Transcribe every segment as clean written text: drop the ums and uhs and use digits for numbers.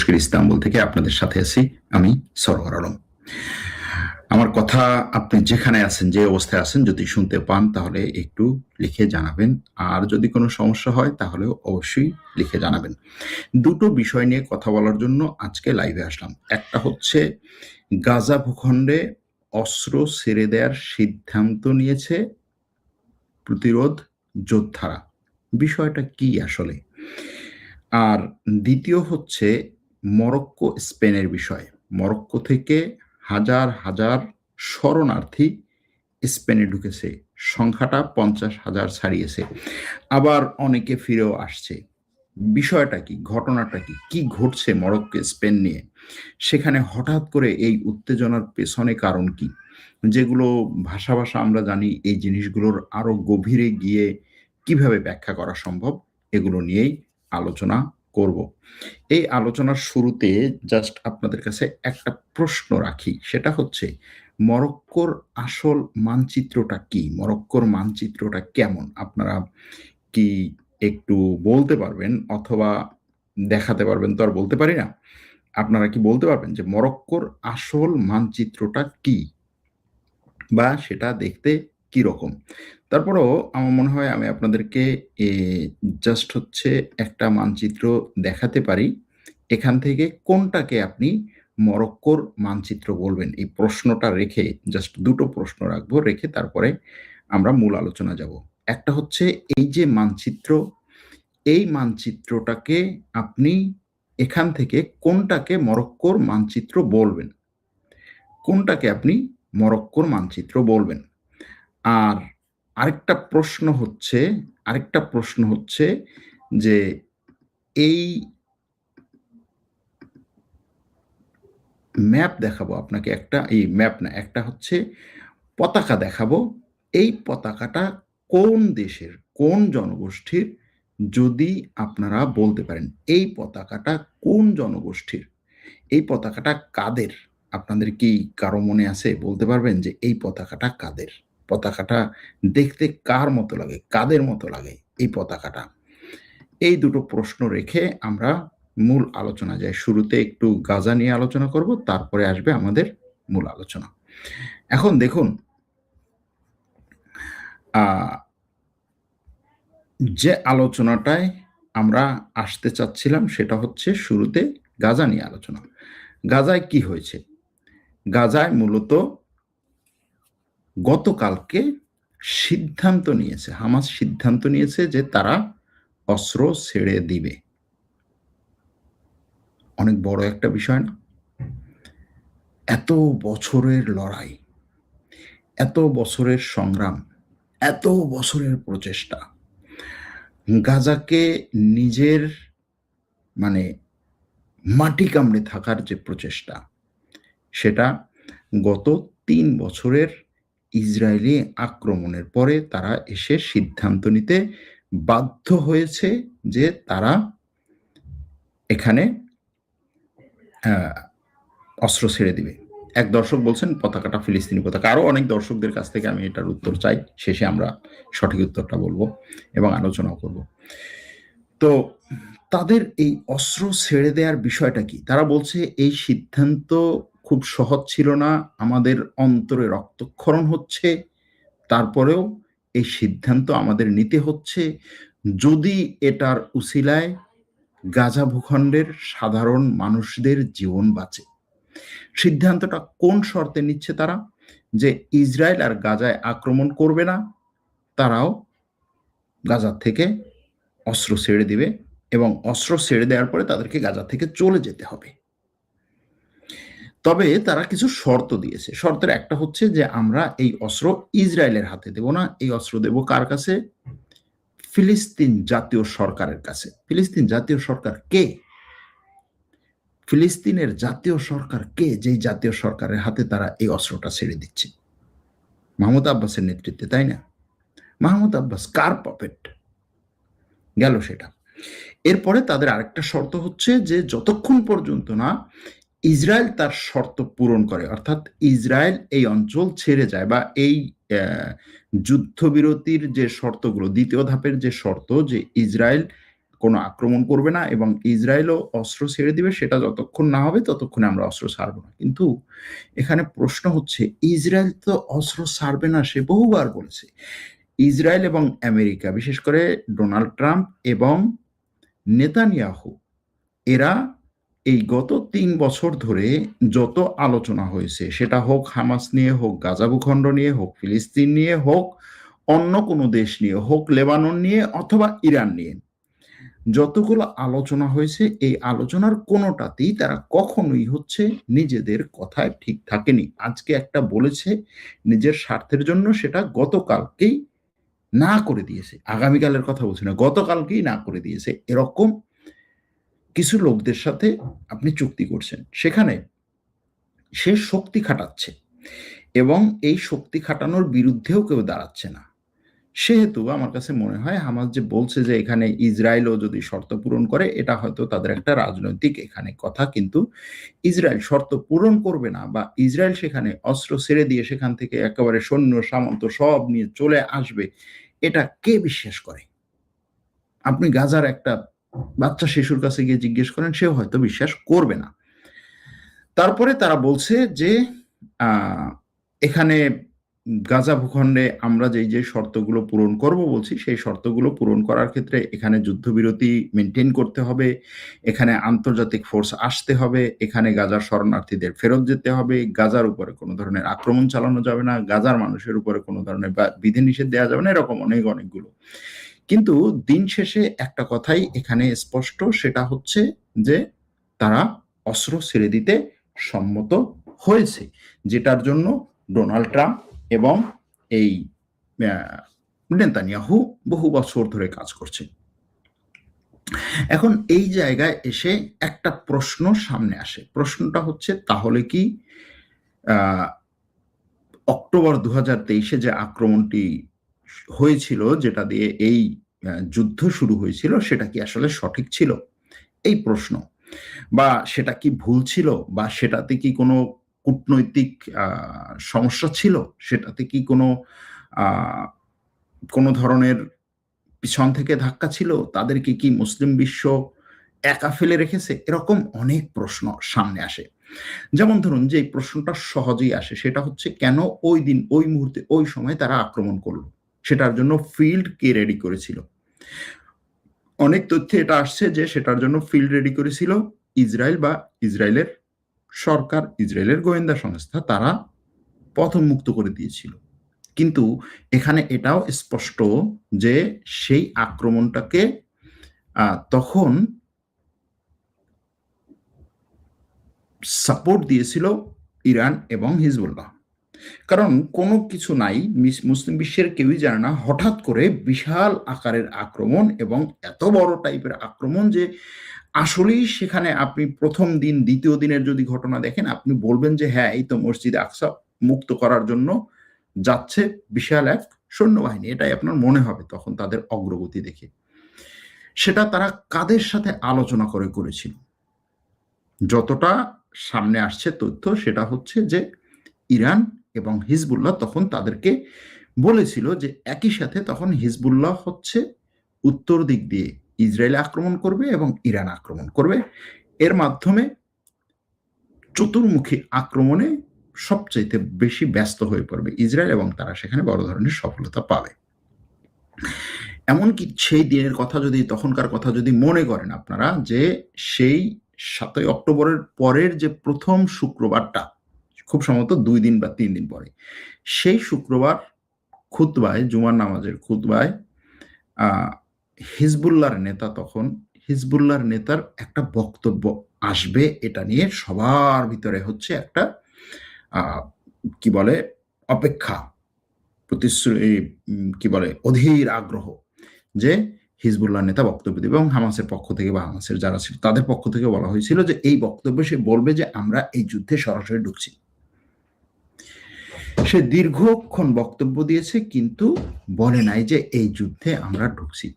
তুরস্কের ইস্তাম্বুল থেকে আপনাদের সাথে আছি আমি সরওয়ার আলম। আমার কথা আপনি যেখানে আছেন, যে অবস্থায় আছেন, যদি শুনতে পান তাহলে একটু লিখে জানাবেন। আর যদি কোনো সমস্যা হয় তাহলেও অবশ্যই লিখে জানাবেন। দুটো বিষয় নিয়ে কথা বলার জন্য আজকে লাইভে আসলাম। একটা হচ্ছে গাজা ভূখণ্ডে অস্ত্র ছেড়ে দেওয়ার সিদ্ধান্ত নিয়েছে প্রতিরোধ যোদ্ধারা। বিষয়টা কি আসলে? আর দ্বিতীয় হচ্ছে মরক্কো স্পেনের বিষয়। মরক্কো থেকে হাজার হাজার শরণার্থী স্পেনে ঢুকেছে, সংখ্যাটা 50,000 ছাড়িয়েছে, আবার অনেকে ফিরেও আসছে। বিষয়টা কি, ঘটনাটা কি, কি ঘটছে মরক্কো স্পেন নিয়ে? সেখানে হঠাৎ করে এই উত্তেজনার পেছনে কারণ কি? যেগুলো ভাষা ভাষা আমরা জানি, এই জিনিসগুলোর আরো গভীরে গিয়ে কিভাবে ব্যাখ্যা করা সম্ভব, এগুলো নিয়েই আলোচনা করব। এই আলোচনার শুরুতে জাস্ট আপনাদের কাছে একটা প্রশ্ন রাখি, সেটা হচ্ছে মরক্কোর আসল মানচিত্রটা কি? মরক্কোর মানচিত্রটা কেমন? আপনারা কি একটু বলতে পারবেন, অথবা দেখাতে পারবেন? তো আর বলতে পারি না। আপনারা কি বলতে পারবেন যে মরক্কোর আসল মানচিত্রটা কি, বা সেটা দেখতে কি রকম? তারপরেও আমার মনে হয় আমি আপনাদেরকে জাস্ট হচ্ছে একটা মানচিত্র দেখাতে পারি। এখান থেকে কোনটাকে আপনি মরক্কোর মানচিত্র বলবেন? এই প্রশ্নটা রেখে, জাস্ট দুটো প্রশ্ন রাখবো, রেখে তারপরে আমরা মূল আলোচনা যাব। একটা হচ্ছে এই যে মানচিত্র, এই মানচিত্রটাকে আপনি এখান থেকে কোনটাকে মরক্কোর মানচিত্র বলবেন? কোনটাকে আপনি মরক্কোর মানচিত্র বলবেন? আর আরেকটা প্রশ্ন হচ্ছে যে এই ম্যাপ দেখাবো আপনাকে, একটা, এই ম্যাপ না, একটা হচ্ছে পতাকা দেখাবো। এই পতাকাটা কোন দেশের, কোন জনগোষ্ঠীর? যদি আপনারা বলতে পারেন এই পতাকাটা কোন জনগোষ্ঠীর, এই পতাকাটা কাদের? আপনাদের কি কারো মনে আছে? বলতে পারবেন যে এই পতাকাটা কাদের? পতাকাটা দেখতে কার মতো লাগে, কাদের মতো লাগে এই পতাকাটা? এই দুটো প্রশ্ন রেখে আমরা মূল আলোচনা যাই। শুরুতে একটু গাজা নিয়ে আলোচনা করব, তারপরে আসবে আমাদের মূল আলোচনা। এখন দেখুন, যে আলোচনাটায় আমরা আসতে চাচ্ছিলাম সেটা হচ্ছে শুরুতে গাজা নিয়ে আলোচনা। গাজায় কি হয়েছে? গাজায় মূলত গতকালকে হামাস সিদ্ধান্ত নিয়েছে যে তারা অস্ত্র ছেড়ে দিবে। অনেক বড় একটা বিষয় না? এত বছরের লড়াই, এত বছরের সংগ্রাম, এত বছরের প্রচেষ্টা, গাজাকে নিজের মানে মাটি কামড়ে থাকার যে প্রচেষ্টা, সেটা গত ৩ বছরের ইসরায়েলি আক্রমণের পরে তারা এসে সিদ্ধান্ত নিতে বাধ্য হয়েছে যে তারা এখানে অস্ত্র ছেড়ে দিবে। এক দর্শক বলছেন পতাকাটা ফিলিস্তিনি পতাকা। আরো অনেক দর্শকদের কাছ থেকে আমি এটার উত্তর চাই, শেষে আমরা সঠিক উত্তরটা বলবো এবং আলোচনাও করব। তো তাদের এই অস্ত্র ছেড়ে দেওয়ার বিষয়টা কি? তারা বলছে এই সিদ্ধান্ত খুব সহজ ছিল না, আমাদের অন্তরে রক্তক্ষরণ হচ্ছে, তারপরেও এই সিদ্ধান্ত আমাদের নিতে হচ্ছে যদি এটার উসিলায় গাজা ভূখণ্ডের সাধারণ মানুষদের জীবন বাঁচে। সিদ্ধান্তটা কোন শর্তে নিচ্ছে তারা? যে ইসরায়েল আর গাজায় আক্রমণ করবে না, তারাও গাজা থেকে অস্ত্র ছেড়ে দিবে, এবং অস্ত্র ছেড়ে দেওয়ার পরে তাদেরকে গাজা থেকে চলে যেতে হবে। তবে তারা কিছু শর্ত দিয়েছে। শর্তের একটা হচ্ছে যে আমরা এই অস্ত্র ইসরায়েলের হাতে দেব না, এই অস্ত্র দেব কার কাছে? ফিলিস্তিন জাতীয় সরকারের কাছে। ফিলিস্তিন জাতীয় সরকার কে? ফিলিস্তিনের জাতীয় সরকার কে, যেই জাতীয় সরকারের হাতে তারা এই অস্ত্রটা ছেড়ে দিচ্ছে? মাহমুদ আব্বাসের নেতৃত্বে, তাই না? মাহমুদ আব্বাস কার পপেট? গেল সেটা। এরপরে তাদের আরেকটা শর্ত হচ্ছে যে যতক্ষণ পর্যন্ত না ইসরায়েল তার শর্ত পূরণ করে, অর্থাৎ ইসরায়েল এই অঞ্চল ছেড়ে যায়, বা এই যুদ্ধবিরতির যে শর্তগুলো, দ্বিতীয় ধাপের যে শর্ত, যে ইসরায়েল কোনো আক্রমণ করবে না এবং ইসরায়েলও অস্ত্র ছেড়ে দিবে, সেটা যতক্ষণ না হবে ততক্ষণে আমরা অস্ত্র ছাড়ব না। কিন্তু এখানে প্রশ্ন হচ্ছে, ইসরায়েল তো অস্ত্র ছাড়বে না, সে বহুবার বলেছে। ইসরায়েল এবং আমেরিকা, বিশেষ করে ডোনাল্ড ট্রাম্প এবং নেতানিয়াহু, এরা এই গত ৩ বছর ধরে যত আলোচনা হয়েছে, সেটা হোক হামাস নিয়ে, হোক গাজা ভূখণ্ড নিয়ে, হোক ফিলিস্তিন নিয়ে, হোক অন্য কোনো দেশ নিয়ে, হোক লেবানন নিয়ে অথবা ইরান নিয়ে, যতগুলো আলোচনা হয়েছে, এই আলোচনার কোনোটাতেই তারা কখনোই হচ্ছে নিজেদের কথায় ঠিক থাকেনি। আজকে একটা বলেছে নিজের স্বার্থের জন্য, সেটা গতকালকেই না করে দিয়েছে। আগামীকালের কথা বলছি না, গতকালকেই না করে দিয়েছে। এরকম কিছু লোকদের সাথে আপনি চুক্তি করছেন, সেখানে সে শক্তি খাটাচ্ছে এবং এই শক্তি খাটানোর বিরুদ্ধেও কেউ দাঁড়াচ্ছে না। সেহেতু আমার কাছে মনে হয় হামাস যে বলছে যে এখানে ইসরায়েলও যদি শর্ত পূরণ করে, এটা হয়তো তাদের একটা রাজনৈতিক এখানে কথা, কিন্তু ইসরায়েল শর্ত পূরণ করবে না বা ইসরায়েল সেখানে অস্ত্র ছেড়ে দিয়ে সেখান থেকে একেবারে সৈন্য সামন্ত সব নিয়ে চলে আসবে, এটা কে বিশ্বাস করে? আপনি গাজার একটা বাচ্চা শিশুর কাছে গিয়ে জিজ্ঞেস করেন, সেও হয়তো বিশ্বাস করবে না। তারপরে তারা বলছে যে এখানে গাজা ভূখণ্ডে আমরা যে শর্তগুলো পূরণ করব বলছি, সেই শর্তগুলো পূরণ করার ক্ষেত্রে এখানে যুদ্ধবিরতি মেনটেন করতে হবে, এখানে আন্তর্জাতিক ফোর্স আসতে হবে, এখানে গাজার শরণার্থীদের ফেরত যেতে হবে, গাজার উপরে কোনো ধরনের আক্রমণ চালানো যাবে না, গাজার মানুষের উপরে কোনো ধরনের বিধিনিষেধ দেওয়া যাবে না, এরকম অনেকগুলো। কিন্তু দিন শেষে একটা কথাই এখানে স্পষ্ট, সেটা হচ্ছে যে তারা অস্ত্র ছেড়ে দিতে সম্মত হয়েছে, যেটার জন্য ডোনাল্ড ট্রাম্প এবং এই নেতানিয়াহু বহু বছর ধরে কাজ করছে। এখন এই জায়গায় এসে একটা প্রশ্ন সামনে আসে, প্রশ্নটা হচ্ছে তাহলে কি অক্টোবর 2023-এ যে আক্রমণটি হয়েছিল, যেটা দিয়ে এই যুদ্ধ শুরু হয়েছিল, সেটা কি আসলে সঠিক ছিল? এই প্রশ্ন, বা সেটা কি ভুল ছিল, বা সেটাতে কি কোনো কূটনৈতিক সমস্যা ছিল, সেটাতে কি কোনো ধরনের পিছন থেকে ধাক্কা ছিল, তাদেরকে কি মুসলিম বিশ্ব একা ফেলে রেখেছে? এরকম অনেক প্রশ্ন সামনে আসে। যেমন ধরুন যে এই প্রশ্নটা সহজেই আসে, সেটা হচ্ছে কেন ওই দিন, ওই মুহূর্তে, ওই সময় তারা আক্রমণ করলো? সেটার জন্য ফিল্ড কে রেডি করেছিল? অনেক তথ্যে এটা আসছে যে সেটার জন্য ফিল্ড রেডি করেছিল ইসরায়েল বা ইসরায়েলের সরকার, ইসরায়েলের গোয়েন্দা সংস্থা, তারা পথ উন্মুক্ত করে দিয়েছিল। কিন্তু এখানে এটাও স্পষ্ট যে সেই আক্রমণটাকে তখন সাপোর্ট দিয়েছিল ইরান এবং হিজবুল্লাহ। কারণ কোনো কিছু নাই, মুসলিম বিশ্বের কেউই জানে না হঠাৎ করে বিশাল আকারের আক্রমণ এবং এত বড় টাইপের আক্রমণ যে আসলেই সেখানে আপনি প্রথম দিন, দ্বিতীয় দিনের যদি ঘটনা দেখেন, আপনি বলবেন যে হ্যাঁ, এই তো মসজিদ আকসা মুক্ত করার জন্য যাচ্ছে বিশাল এক সৈন্যবাহিনী, এটাই আপনার মনে হবে তখন তাদের অগ্রগতি দেখে। সেটা তারা কাদের সাথে আলোচনা করে করেছিল? যতটা সামনে আসছে তথ্য, সেটা হচ্ছে যে ইরান এবং হিজবুল্লাহ তখন তাদেরকে বলেছিল যে একই সাথে তখন হিজবুল্লাহ হচ্ছে উত্তর দিক দিয়ে ইসরায়েল আক্রমণ করবে এবং ইরান আক্রমণ করবে, এর মাধ্যমে চতুর্মুখী আক্রমণে সবচাইতে বেশি ব্যস্ত হয়ে পড়বে ইসরায়েল এবং তারা সেখানে বড় ধরনের সফলতা পাবে। এমনকি সেই দিনের কথা যদি, তখনকার কথা যদি মনে করেন আপনারা, যে সেই 7ই অক্টোবরের পরের যে প্রথম শুক্রবারটা, খুব সম্ভবত 2 দিন বা 3 দিন পরে, সেই শুক্রবার খুতবায়, জুমার নামাজের খুতবায় হিজবুল্লাহর নেতা, তখন হিজবুল্লাহর নেতার একটা বক্তব্য আসবে, এটা নিয়ে সবার ভিতরে হচ্ছে একটা কি বলে অপেক্ষা, প্রতিশ্রুতি, কি বলে অধীর আগ্রহ, যে হিজবুল্লাহ নেতা বক্তব্য দেবে এবং হামাসের পক্ষ থেকে বা হামাসের যারা ছিল তাদের পক্ষ থেকে বলা হয়েছিল যে এই বক্তব্যে সে বলবে যে আমরা এই যুদ্ধে সরাসরি ঢুকছি। সে দীর্ঘক্ষণ বক্তব্য দিয়েছে কিন্তু বলে নাই যে এই যুদ্ধে আমরা ঢুকছি।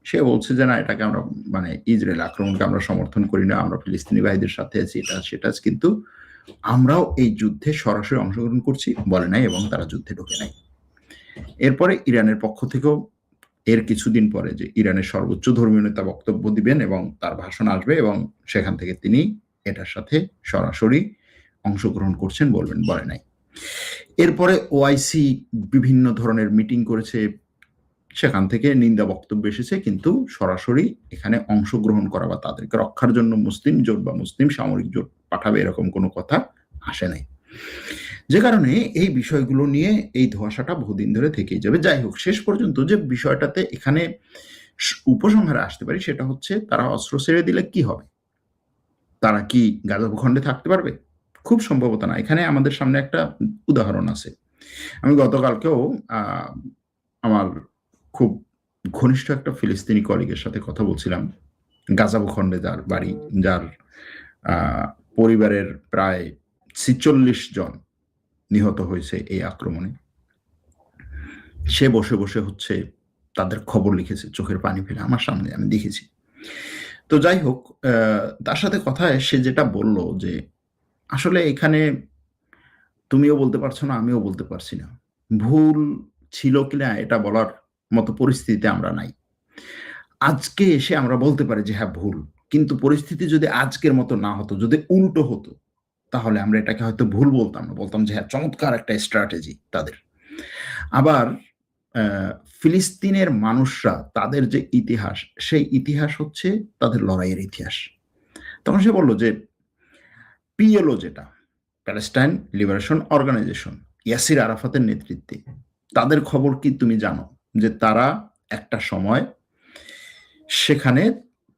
সে বলছে যে না, এটাকে আমরা মানে ইসরায়েল আক্রমণকে আমরা সমর্থন করি না, আমরা ফিলিস্তিনি ভাইদের সাথে আছি, এটা সেটা, কিন্তু আমরাও এই যুদ্ধে সরাসরি অংশগ্রহণ করছি বলে নাই এবং তারা যুদ্ধে ঢুকে নাই। এরপরে ইরানের পক্ষ থেকেও এর কিছুদিন পরে যে ইরানের সর্বোচ্চ ধর্মীয় নেতা বক্তব্য দিবেন এবং তার ভাষণ আসবে এবং সেখান থেকে তিনি এটার সাথে সরাসরি অংশগ্রহণ করছেন বলে নাই। এরপরে ওআইসি বিভিন্ন ধরনের মিটিং করেছে, সেখান থেকে নিন্দা বক্তব্য এসেছে, কিন্তু সরাসরি এখানে অংশগ্রহণ করা বা তাদেরকে রক্ষার জন্য মুসলিম জোট বা মুসলিম সামরিক জোট পাঠাবে এরকম কোনো কথা আসে নাই। যে কারণে এই বিষয়গুলো নিয়ে এই ধোঁয়াশাটা বহুদিন ধরে থেকেই যাবে। যাই হোক, শেষ পর্যন্ত যে বিষয়টাতে এখানে উপসংহারে আসতে পারি সেটা হচ্ছে, তারা অস্ত্র ছেড়ে দিলে কি হবে? তারা কি গাজা ভূখণ্ডে থাকতে পারবে? খুব সম্ভবত না। এখানে আমাদের সামনে একটা উদাহরণ আছে। আমি গতকালকেও আমার খুব ঘনিষ্ঠ একটা ফিলিস্তিনি কলিগের সাথে কথা বলছিলাম, গাজা ভূখণ্ডে যার বাড়ি, যার পরিবারের প্রায় ৪৬ জন নিহত হয়েছে এই আক্রমণে। সে বসে বসে হচ্ছে তাদের খবর লিখেছে, চোখের পানি ফেলে আমার সামনে, আমি দেখেছি। তো যাই হোক, তার সাথে কথায় সে যেটা বলল যে আসলে এখানে তুমিও বলতে পারছো না, আমিও বলতে পারছি না। ভুল ছিল কিনা এটা বলার মতো পরিস্থিতিতে আমরা নাই। আজকে এসে আমরা বলতে পারি যে হ্যাঁ ভুল, কিন্তু পরিস্থিতি যদি আজকের মতো না হতো, যদি উল্টো হতো, তাহলে আমরা এটাকে হয়তো ভুল বলতাম না, বলতাম যে হ্যাঁ চমৎকার একটা স্ট্র্যাটেজি তাদের। আবার ফিলিস্তিনের মানুষরা, তাদের যে ইতিহাস, সেই ইতিহাস হচ্ছে তাদের লড়াইয়ের ইতিহাস। তখন সে বলল যে পিএলও, যেটা প্যালেস্টাইন লিবারেশন অর্গানাইজেশন, ইয়াসির আরাফাতের নেতৃত্বে, তাদের খবর কি তুমি জানো? যে তারা একটা সময় সেখানে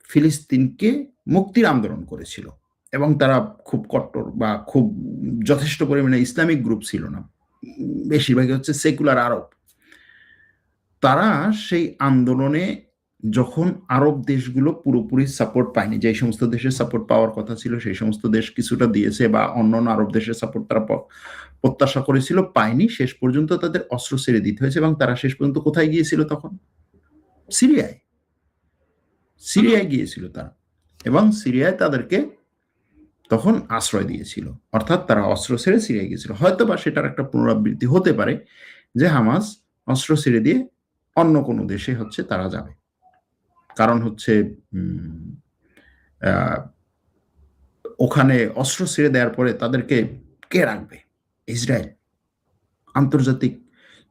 ফিলিস্তিনকে মুক্তির আন্দোলন করেছিল এবং তারা খুব কট্টর বা খুব যথেষ্ট পরিমাণে ইসলামিক গ্রুপ ছিল না, বেশিরভাগই হচ্ছে সেকুলার আরব। তারা সেই আন্দোলনে যখন আরব দেশগুলো পুরোপুরি সাপোর্ট পায়নি, যে সমস্ত দেশের সাপোর্ট পাওয়ার কথা ছিল সেই সমস্ত দেশ কিছুটা দিয়েছে, বা অন্যান্য আরব দেশের সাপোর্ট তারা প্রত্যাশা করেছিল, পায়নি, শেষ পর্যন্ত তাদের অস্ত্র ছেড়ে দিতে হয়েছে। এবং তারা শেষ পর্যন্ত কোথায় গিয়েছিল তখন? সিরিয়ায়। সিরিয়ায় গিয়েছিল তারা, এবং সিরিয়ায় তাদেরকে তখন আশ্রয় দিয়েছিল, অর্থাৎ তারা অস্ত্র ছেড়ে সিরিয়ায় গিয়েছিল। হয়তো বা সেটার একটা পুনরাবৃত্তি হতে পারে যে হামাস অস্ত্র ছেড়ে দিয়ে অন্য কোনো দেশে হচ্ছে তারা যাবে, কারণ হচ্ছে ওখানে অস্ত্র ছেড়ে দেওয়ার পরে তাদেরকে কে রাখবে? ইসরায়েল। আন্তর্জাতিক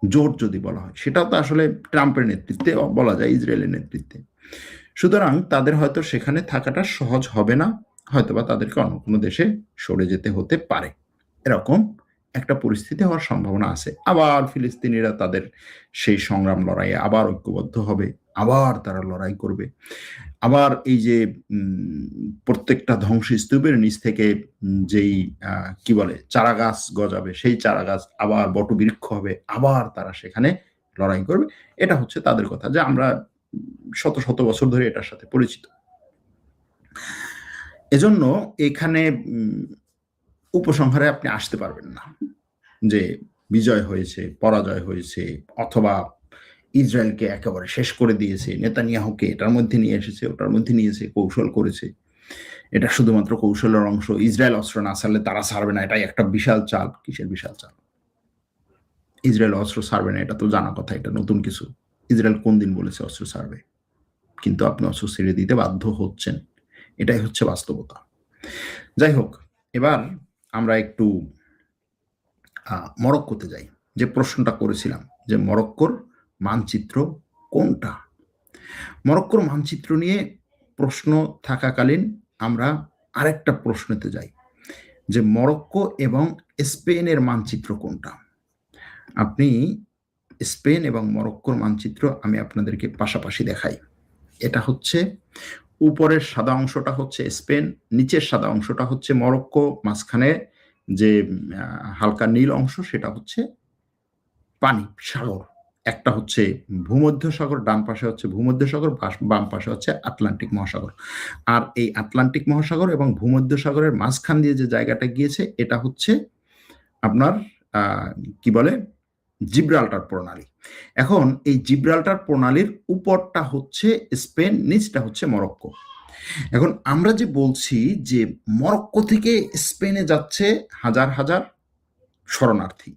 জোট যদি বলা হয়, সেটাও তো আসলে ট্রাম্পের নেতৃত্বে বলা যায়, ইসরায়েলের নেতৃত্বে। সুতরাং তাদের হয়তো সেখানে থাকাটা সহজ হবে না, হয়তোবা তাদেরকে অন্য কোনো দেশে সরে যেতে হতে পারে, এরকম একটা পরিস্থিতি হওয়ার সম্ভাবনা আছে। আবার ফিলিস্তিনিরা তাদের সেই সংগ্রাম লড়াইয়ে আবার ঐক্যবদ্ধ হবে, আবার তারা লড়াই করবে। আবার এই যে প্রত্যেকটা ধ্বংসস্তূপের নিচ থেকে যেই কি বলে চারা গাছ গজাবে, সেই চারা গাছ আবার বটবৃক্ষ হবে, আবার তারা সেখানে লড়াই করবে। এটা হচ্ছে তাদের কথা, যে আমরা শত শত বছর ধরে এটার সাথে পরিচিত। এজন্য এখানে উপসংহারে আপনি আসতে পারবেন না যে বিজয় হয়েছে, পরাজয় হয়েছে, অথবা ইসরায়েলকে একেবারে শেষ করে দিয়েছে, নেতানিয়াহুকে এটার মধ্যে নিয়ে এসেছে, ওটার মধ্যে নিয়েছে, কৌশল করেছে। এটা শুধুমাত্র কৌশলের অংশ। ইসরায়েল অস্ত্র না ছাড়লে তারা ছাড়বে না, এটাই একটা বিশাল চাল। কিসের বিশাল চাল? ইসরায়েল অস্ত্র ছাড়বে না এটা তো জানা কথা, এটা নতুন কিছু। ইসরায়েল কোন দিন বলেছে অস্ত্র ছাড়বে? কিন্তু আপনি অস্ত্র ছেড়ে দিতে বাধ্য হচ্ছেন, এটাই হচ্ছে বাস্তবতা। যাই হোক, এবার আমরা একটু মরক্কোতে যাই। যে প্রশ্নটা করেছিলাম যে মরক্কোর মানচিত্র কোনটা? মরক্কোর মানচিত্র নিয়ে প্রশ্ন থাকাকালীন আমরা আরেকটা প্রশ্নতে যাই, যে মরক্কো এবং স্পেনের মানচিত্র কোনটা? আপনি স্পেন এবং মরক্কোর মানচিত্র আমি আপনাদেরকে পাশাপাশি দেখাই। এটা হচ্ছে উপরের সাদা অংশটা হচ্ছে স্পেন, নিচের সাদা অংশটা হচ্ছে মরক্কো, মাঝখানে যে হালকা নীল অংশ সেটা হচ্ছে পানি, সাগর। একটা হচ্ছে ভূমধ্যসাগর, ডান পাশে হচ্ছে ভূমধ্যসাগর, বাম পাশে হচ্ছে আটলান্টিক মহাসাগর। আর এই আটলান্টিক মহাসাগর এবং ভূমধ্যসাগরের মাঝখান দিয়ে যে জায়গাটা গিয়েছে এটা হচ্ছে আপনার কি বলে জিব্রাল্টার প্রণালী। এখন এই জিব্রাল্টার প্রণালীর উপরটা হচ্ছে স্পেন, নিচটা হচ্ছে মরক্কো। এখন আমরা যে বলছি যে মরক্কো থেকে স্পেনে যাচ্ছে হাজার হাজার শরণার্থী,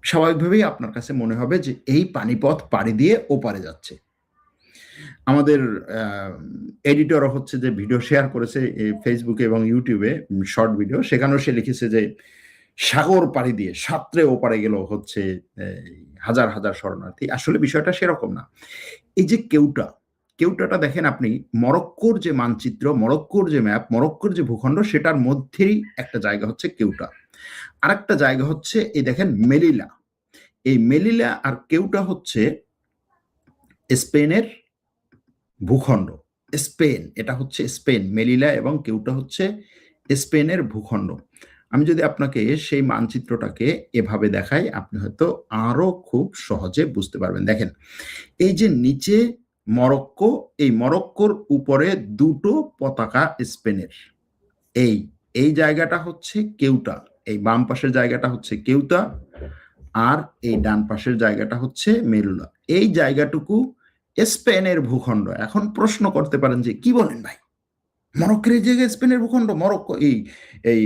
স্বাভাবিকভাবেই আপনার কাছে মনে হবে যে এই পানিপথ পাড়ি দিয়ে ওপারে যাচ্ছে। আমাদের এডিটর হচ্ছে যে ভিডিও শেয়ার করেছে ফেসবুকে এবং ইউটিউবে শর্ট ভিডিও, সেখানেও সে লিখেছে যে সাগর পাড়ি দিয়ে সাঁতরে ওপারে গেল হচ্ছে হাজার হাজার শরণার্থী। আসলে বিষয়টা সেরকম না। এই যে কেউটাটা দেখেন আপনি, মরক্কোর যে মানচিত্র, মরক্কোর যে ম্যাপ, মরক্কোর যে ভূখণ্ড, সেটার মধ্যেই একটা জায়গা হচ্ছে কেউটা, আর একটা জায়গা হচ্ছে এই দেখেন মেলিলা। এই মেলিলা আর কেউটা হচ্ছে স্পেনের ভূখণ্ড। স্পেন, এটা হচ্ছে স্পেন। মেলিলা এবং কেউটা হচ্ছে স্পেনের ভূখণ্ড। আমি যদি আপনাকে সেই মানচিত্রটাকে এভাবে দেখাই, আপনি হয়তো আরো খুব সহজে বুঝতে পারবেন। দেখেন, এই যে নিচে মরক্কো, এই মরক্কোর উপরে দুটো পতাকা স্পেনের। এই এই জায়গাটা হচ্ছে কেউটা, এই বাম পাশের জায়গাটা হচ্ছে কেউটা, আর এই ডান পাশের জায়গাটা হচ্ছে মেলুলা। এই জায়গাটুকু স্পেনের ভূখণ্ড। এখন প্রশ্ন করতে পারেন যে কি বলেন ভাই, মরক্কোর এই জায়গায় স্পেনের ভূখণ্ড, মরক্কো এই এই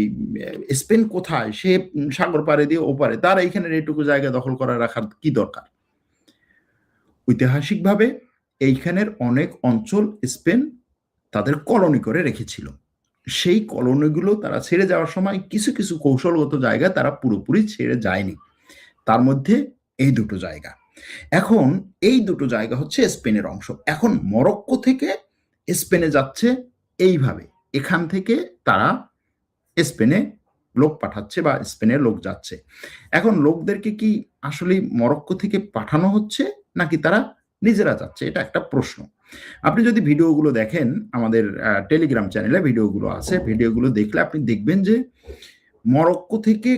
স্পেন কোথায়, সে সাগর পাড়ে দিয়ে ওপারে, তার এইখানে এইটুকু জায়গা দখল করে রাখার কি দরকার? ঐতিহাসিকভাবে এইখানের অনেক অঞ্চল স্পেন তাদের কলোনি করে রেখেছিল। সেই কলোনিগুলো তারা ছেড়ে যাওয়ার সময় কিছু কিছু কৌশলগত জায়গা তারা পুরোপুরি ছেড়ে যায়নি, তার মধ্যে এই দুটো জায়গা। এখন এই দুটো জায়গা হচ্ছে স্পেনের অংশ। এখন মরক্কো থেকে স্পেনে যাচ্ছে এইভাবে, এখান থেকে তারা স্পেনে লোক পাঠাচ্ছে বা স্পেনের লোক যাচ্ছে। এখন লোকদেরকে কি আসলে মরক্কো থেকে পাঠানো হচ্ছে নাকি তারা নিজেরা যাচ্ছে, এটা একটা প্রশ্ন। আপনি যদি ভিডিওগুলো দেখেন, আমাদের টেলিগ্রাম চ্যানেলে ভিডিওগুলো আছে, ভিডিওগুলো দেখলে আপনি দেখবেন যে মরক্কো থেকে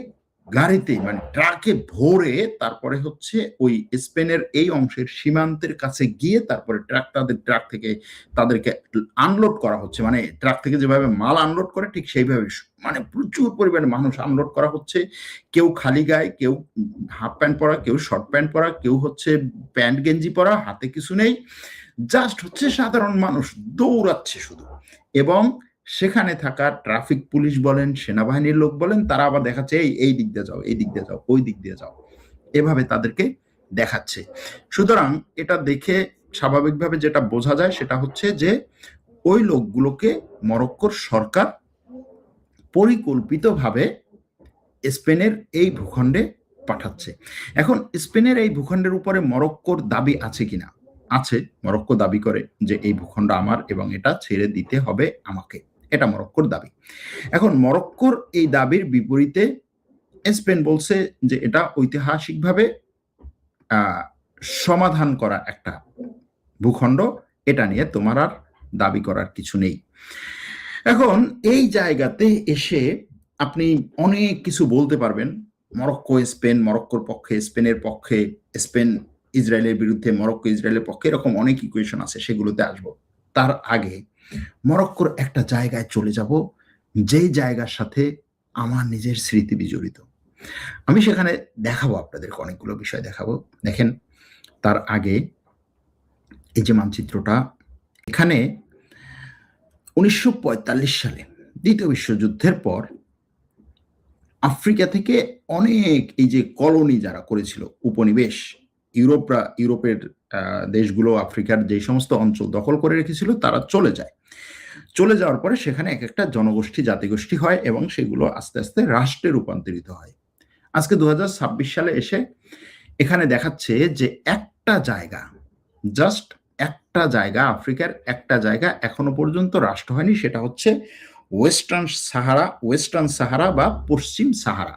গাড়িতে মানে ট্রাকে ভরে তারপরে হচ্ছে ওই স্পেনের এই অংশের সীমান্তের কাছে গিয়ে তারপরে তাদের ট্রাক থেকে তাদেরকে আনলোড করা হচ্ছে। মানে ট্রাক থেকে যেভাবে মাল আনলোড করে ঠিক সেইভাবে মানে প্রচুর পরিমাণে মানুষ আনলোড করা হচ্ছে। কেউ খালি গায়ে, কেউ হাফ প্যান্ট পরা, কেউ শর্ট প্যান্ট পরা, কেউ হচ্ছে প্যান্ট গেঞ্জি পরা, হাতে কিছু নেই, জাস্ট হচ্ছে সাধারণ মানুষ দৌড়াচ্ছে শুধু। এবং সেখানে থাকা ট্রাফিক পুলিশ বলেন, সেনাবাহিনীর লোক বলেন, তারা আবার দেখাচ্ছে এই এই দিক দিয়ে যাও, এই দিক দিয়ে যাও, ওই দিক দিয়ে যাও, এভাবে তাদেরকে দেখাচ্ছে। সুতরাং এটা দেখে স্বাভাবিকভাবে যেটা বোঝা যায় সেটা হচ্ছে যে ওই লোকগুলোকে মরক্কোর সরকার পরিকল্পিতভাবে স্পেনের এই ভূখণ্ডে পাঠাচ্ছে। এখন স্পেনের এই ভূখণ্ডের উপরে মরক্কোর দাবি আছে কিনা? আছে। মরক্কো দাবি করে যে এই ভূখণ্ড আমার এবং এটা ছেড়ে দিতে হবে আমাকে, এটা মরক্কোর দাবি। এখন মরক্কোর এই দাবির বিপরীতে স্পেন বলছে যে এটা ঐতিহাসিকভাবে সমাধান করা একটা ভূখণ্ড, এটা নিয়ে তোমার আর দাবি করার কিছু নেই। এখন এই জায়গাতে এসে আপনি অনেক কিছু বলতে পারবেন, মরক্কো স্পেন, মরক্কোর পক্ষে স্পেনের পক্ষে, স্পেন ইসরায়েলের বিরুদ্ধে, মরক্কো ইসরায়েলের পক্ষে, এরকম অনেক ইকুয়েশন আছে, সেগুলোতে আসবো। তার আগে মরক্কোর একটা জায়গায় চলে যাব, যেই জায়গার সাথে আমার নিজের স্মৃতি বিজড়িত। আমি সেখানে দেখাবো আপনাদেরকে, অনেকগুলো বিষয় দেখাবো। দেখেন, তার আগে এই যে মানচিত্রটা, এখানে 1945 সালে দ্বিতীয় বিশ্বযুদ্ধের পর আফ্রিকা থেকে অনেক এই যে কলোনি যারা করেছিল, উপনিবেশ, ইউরোপের দেশগুলো আফ্রিকার যে সমস্ত অঞ্চল দখল করে রেখেছিল, তারা চলে যায়। চলে যাওয়ার পরে সেখানে এক একটা জনগোষ্ঠী, জাতিগোষ্ঠী হয় এবং সেগুলো আস্তে আস্তে রাষ্ট্রে রূপান্তরিত হয়। আজকে 2026 সালে এসে এখানে দেখাচ্ছে যে একটা জায়গা, জাস্ট একটা জায়গা, আফ্রিকার একটা জায়গা এখনো পর্যন্ত রাষ্ট্র হয়নি, সেটা হচ্ছে ওয়েস্টার্ন সাহারা বা পশ্চিম সাহারা।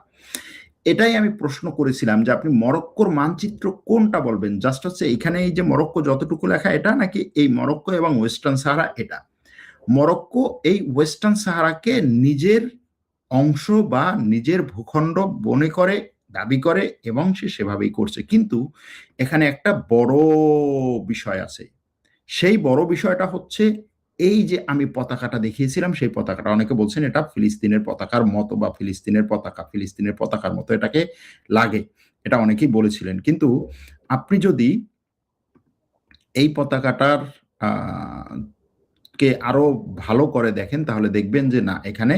এটাই আমি প্রশ্ন করেছিলাম যে আপনি মরক্কোর মানচিত্র কোনটা বলবেন, জাস্ট হচ্ছে এখানে এই যে মরক্কো যতটুকু লেখা এটা, নাকি এই মরক্কো এবং ওয়েস্টার্ন সাহারা এটা? মরক্কো এই ওয়েস্টার্ন সাহারাকে নিজের অংশ বা নিজের ভূখণ্ড মনে করে, দাবি করে এবং সে সেভাবেই করছে। কিন্তু এখানে একটা বড় বিষয় আছে। সেই বড় বিষয়টা হচ্ছে এই যে আমি পতাকাটা দেখিয়েছিলাম, সেই পতাকাটা অনেকে বলছেন এটা ফিলিস্তিনের পতাকার মতো বা ফিলিস্তিনের পতাকার মতো এটাকে লাগে, এটা অনেকেই বলেছিলেন। কিন্তু আপনি যদি এই পতাকাটার কে আরো ভালো করে দেখেন তাহলে দেখবেন যে না, এখানে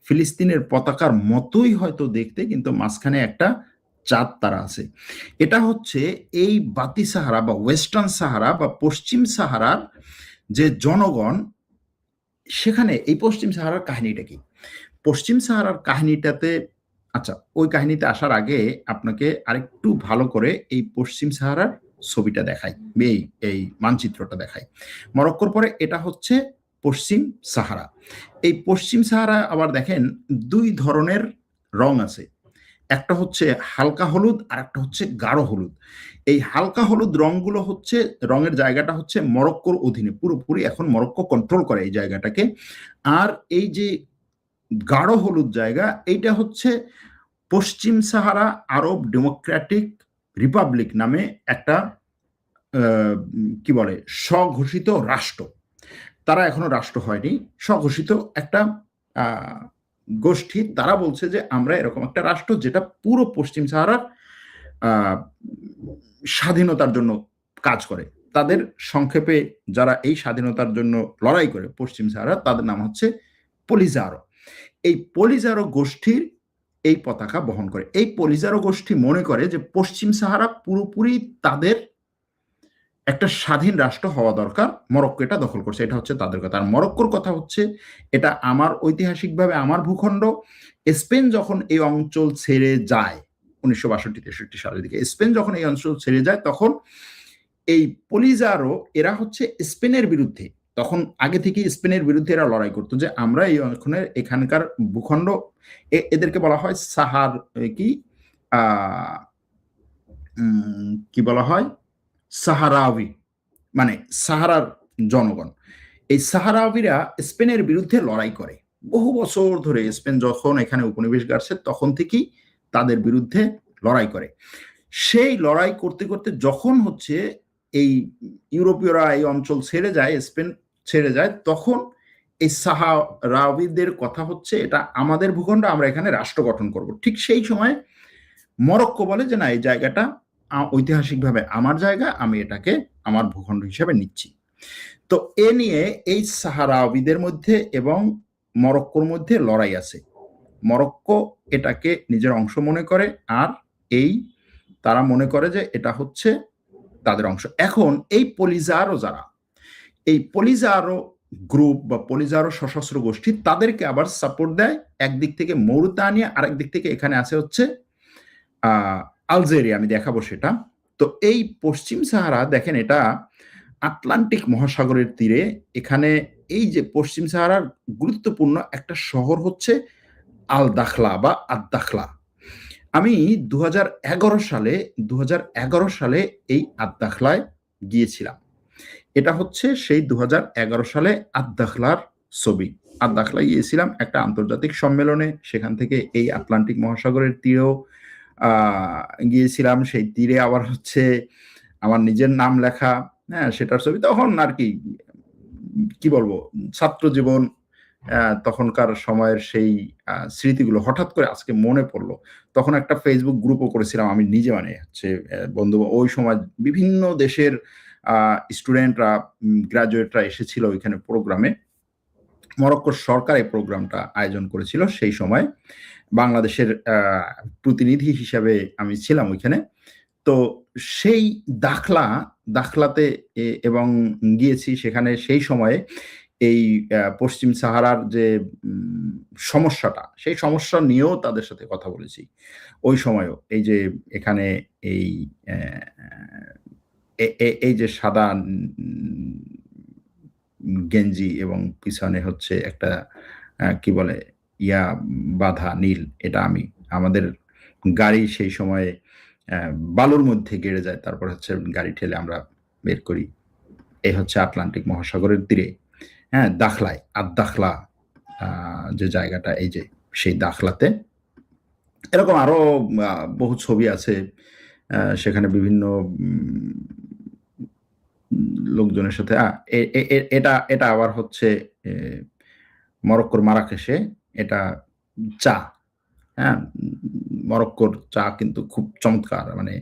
ফিলিস্তিনের পতাকার মতোই হয়তো দেখতে, কিন্তু মাঝখানে একটা চাঁদ তারা আছে। এটা হচ্ছে এই বাতি সাহারা বা ওয়েস্টার্ন সাহারা বা পশ্চিম সাহারার যে জনগণ, সেখানে এই পশ্চিম সাহারার কাহিনীটা কি? পশ্চিম সাহারার কাহিনীটাতে, আচ্ছা ওই কাহিনীতে আসার আগে আপনাকে আরেকটু ভালো করে এই পশ্চিম সাহারার ছবিটা দেখাই, এই এই মানচিত্রটা দেখাই। মরক্কোর পরে এটা হচ্ছে পশ্চিম সাহারা। এই পশ্চিম সাহারা আবার দেখেন ২ ধরনের রং আছে। একটা হচ্ছে হালকা হলুদ আর একটা হচ্ছে গাঢ় হলুদ। এই হালকা হলুদ রংগুলো হচ্ছে, রঙের জায়গাটা হচ্ছে মরক্কোর অধীনে, পুরোপুরি এখন মরক্কো কন্ট্রোল করে এই জায়গাটাকে। আর এই যে গাঢ় হলুদ জায়গা, এইটা হচ্ছে পশ্চিম সাহারা আরব ডেমোক্রেটিক রিপাবলিক নামে একটা কি বলে স্বঘোষিত রাষ্ট্র। তারা এখনো রাষ্ট্র হয়নি, স্বঘোষিত একটা গোষ্ঠী। তারা বলছে যে আমরা এরকম একটা রাষ্ট্র যেটা পুরো পশ্চিম সাহারার স্বাধীনতার জন্য কাজ করে। তাদের সংক্ষেপে যারা এই স্বাধীনতার জন্য লড়াই করে পশ্চিম সাহারা, তাদের নাম হচ্ছে পলিজারো। এই পলিজারো গোষ্ঠীর এই পতাকা বহন করে। এই পলিজারো গোষ্ঠী মনে করে যে পশ্চিম সাহারা পুরোপুরি তাদের একটা স্বাধীন রাষ্ট্র হওয়া দরকার, মরক্কো এটা দখল করছে, এটা হচ্ছে তাদের কথা। আর মরক্কোর কথা হচ্ছে এটা আমার ঐতিহাসিকভাবে আমার ভূখণ্ড। স্পেন যখন এই অঞ্চল ছেড়ে যায় ১৯৬২-৬৩ সালের দিকে, স্পেন যখন এই অঞ্চল ছেড়ে যায়, তখন এই পলিজারো এরা হচ্ছে স্পেনের বিরুদ্ধে, তখন আগে থেকে স্পেনের বিরুদ্ধে এরা লড়াই করতো যে আমরা এই এখানকার ভূখণ্ড, এদেরকে বলা হয় সাহার কি কি বলা হয়, সাহারাওয়ি, মানে সাহারার জনগণ। এই সাহারাওয়িরা স্পেনের বিরুদ্ধে লড়াই করে বহু বছর ধরে। স্পেন যখন এখানে উপনিবেশ গাড়ছে তখন থেকেই তাদের বিরুদ্ধে লড়াই করে। সেই লড়াই করতে করতে যখন হচ্ছে এই ইউরোপীয়রা এই অঞ্চল ছেড়ে যায়, স্পেন ছেড়ে যায়, তখন এই সাহারাওয়িদের কথা হচ্ছে এটা আমাদের ভূখণ্ড, আমরা এখানে রাষ্ট্র গঠন করব। ঠিক সেই সময় মরক্কো বলে যে না, এই জায়গাটা ঐতিহাসিকভাবে আমার জায়গা, আমি এটাকে আমার ভূখণ্ড হিসেবে নিচ্ছি। তো এ নিয়ে এই সাহারাওয়িদের মধ্যে এবং মরক্কোর মধ্যে লড়াই আছে। মরক্কো এটাকে নিজের অংশ মনে করে, আর এই তারা মনে করে যে এটা হচ্ছে তাদের অংশ। এখন এই পলিজারো যারা, এই পলিজারো গ্রুপ বা পলিজারো সশস্ত্র গোষ্ঠী, তাদেরকে আবার সাপোর্ট দেয় একদিক থেকে মৌরিতানিয়া, আরেক দিক থেকে এখানে আছে হচ্ছে আলজেরিয়া। আমি দেখাবো সেটা। তো এই পশ্চিম সাহারা দেখেন, এটা আটলান্টিক মহাসাগরের তীরে। এখানে এই যে পশ্চিম সাহারার গুরুত্বপূর্ণ একটা শহর হচ্ছে আল দাখলা বা আদ দাখলা। আমি ২০১১ সালে এই আদ দাখলায় গিয়েছিলাম। এটা হচ্ছে সেই ২০১১ সালে আদ দাখলার ছবি। আদ দাখলায় গিয়েছিলাম একটা আন্তর্জাতিক সম্মেলনে, সেখান থেকে এই আটলান্টিক মহাসাগরের তীরেও গিয়েছিলাম। সেই তীরে আবার হচ্ছে আমার নিজের নাম লেখা, হ্যাঁ, সেটার ছবি। তখন আর কি বলবো, ছাত্র জীবন, তখনকার সময়ের সেই স্মৃতিগুলো হঠাৎ করে আজকে মনে পড়লো। তখন একটা ফেসবুক গ্রুপও করেছিলাম আমি নিজে, মানে হচ্ছে বন্ধু, ওই সময় বিভিন্ন দেশের স্টুডেন্টরা, গ্রাজুয়েটরা এসেছিল ওইখানে প্রোগ্রামে। মরক্কোর সরকার এই প্রোগ্রামটা আয়োজন করেছিল। সেই সময় বাংলাদেশের প্রতিনিধি হিসাবে আমি ছিলাম ওইখানে। তো সেই দাখলাতে এবং গিয়েছি সেখানে। সেই সময়ে এই পশ্চিম সাহারার যে সমস্যাটা, সেই সমস্যা নিয়েও তাদের সাথে কথা বলেছি ওই সময়ও। এই যে এখানে এই যে সাদা গেঞ্জি এবং পিছনে হচ্ছে একটা কি বলে বাঁধা নীল, এটা আমি, আমাদের গাড়ি সেই সময়ে বালুর মধ্যে গেড়ে যায়, তারপর হচ্ছে গাড়ি ঠেলে আমরা বের করি। এই হচ্ছে আটলান্টিক মহাসাগরের তীরে, হ্যাঁ, দাখলায়, আদ দাখলা যে জায়গাটা, এই যে সেই দাখলাতে। এরকম আরো বহু ছবি আছে সেখানে বিভিন্ন লোকজনের সাথে। এটা আবার হচ্ছে মরক্কোর মারাকেশে, এটা চা, হ্যাঁ, মরক্কোর চা কিন্তু খুব চমৎকার, মানে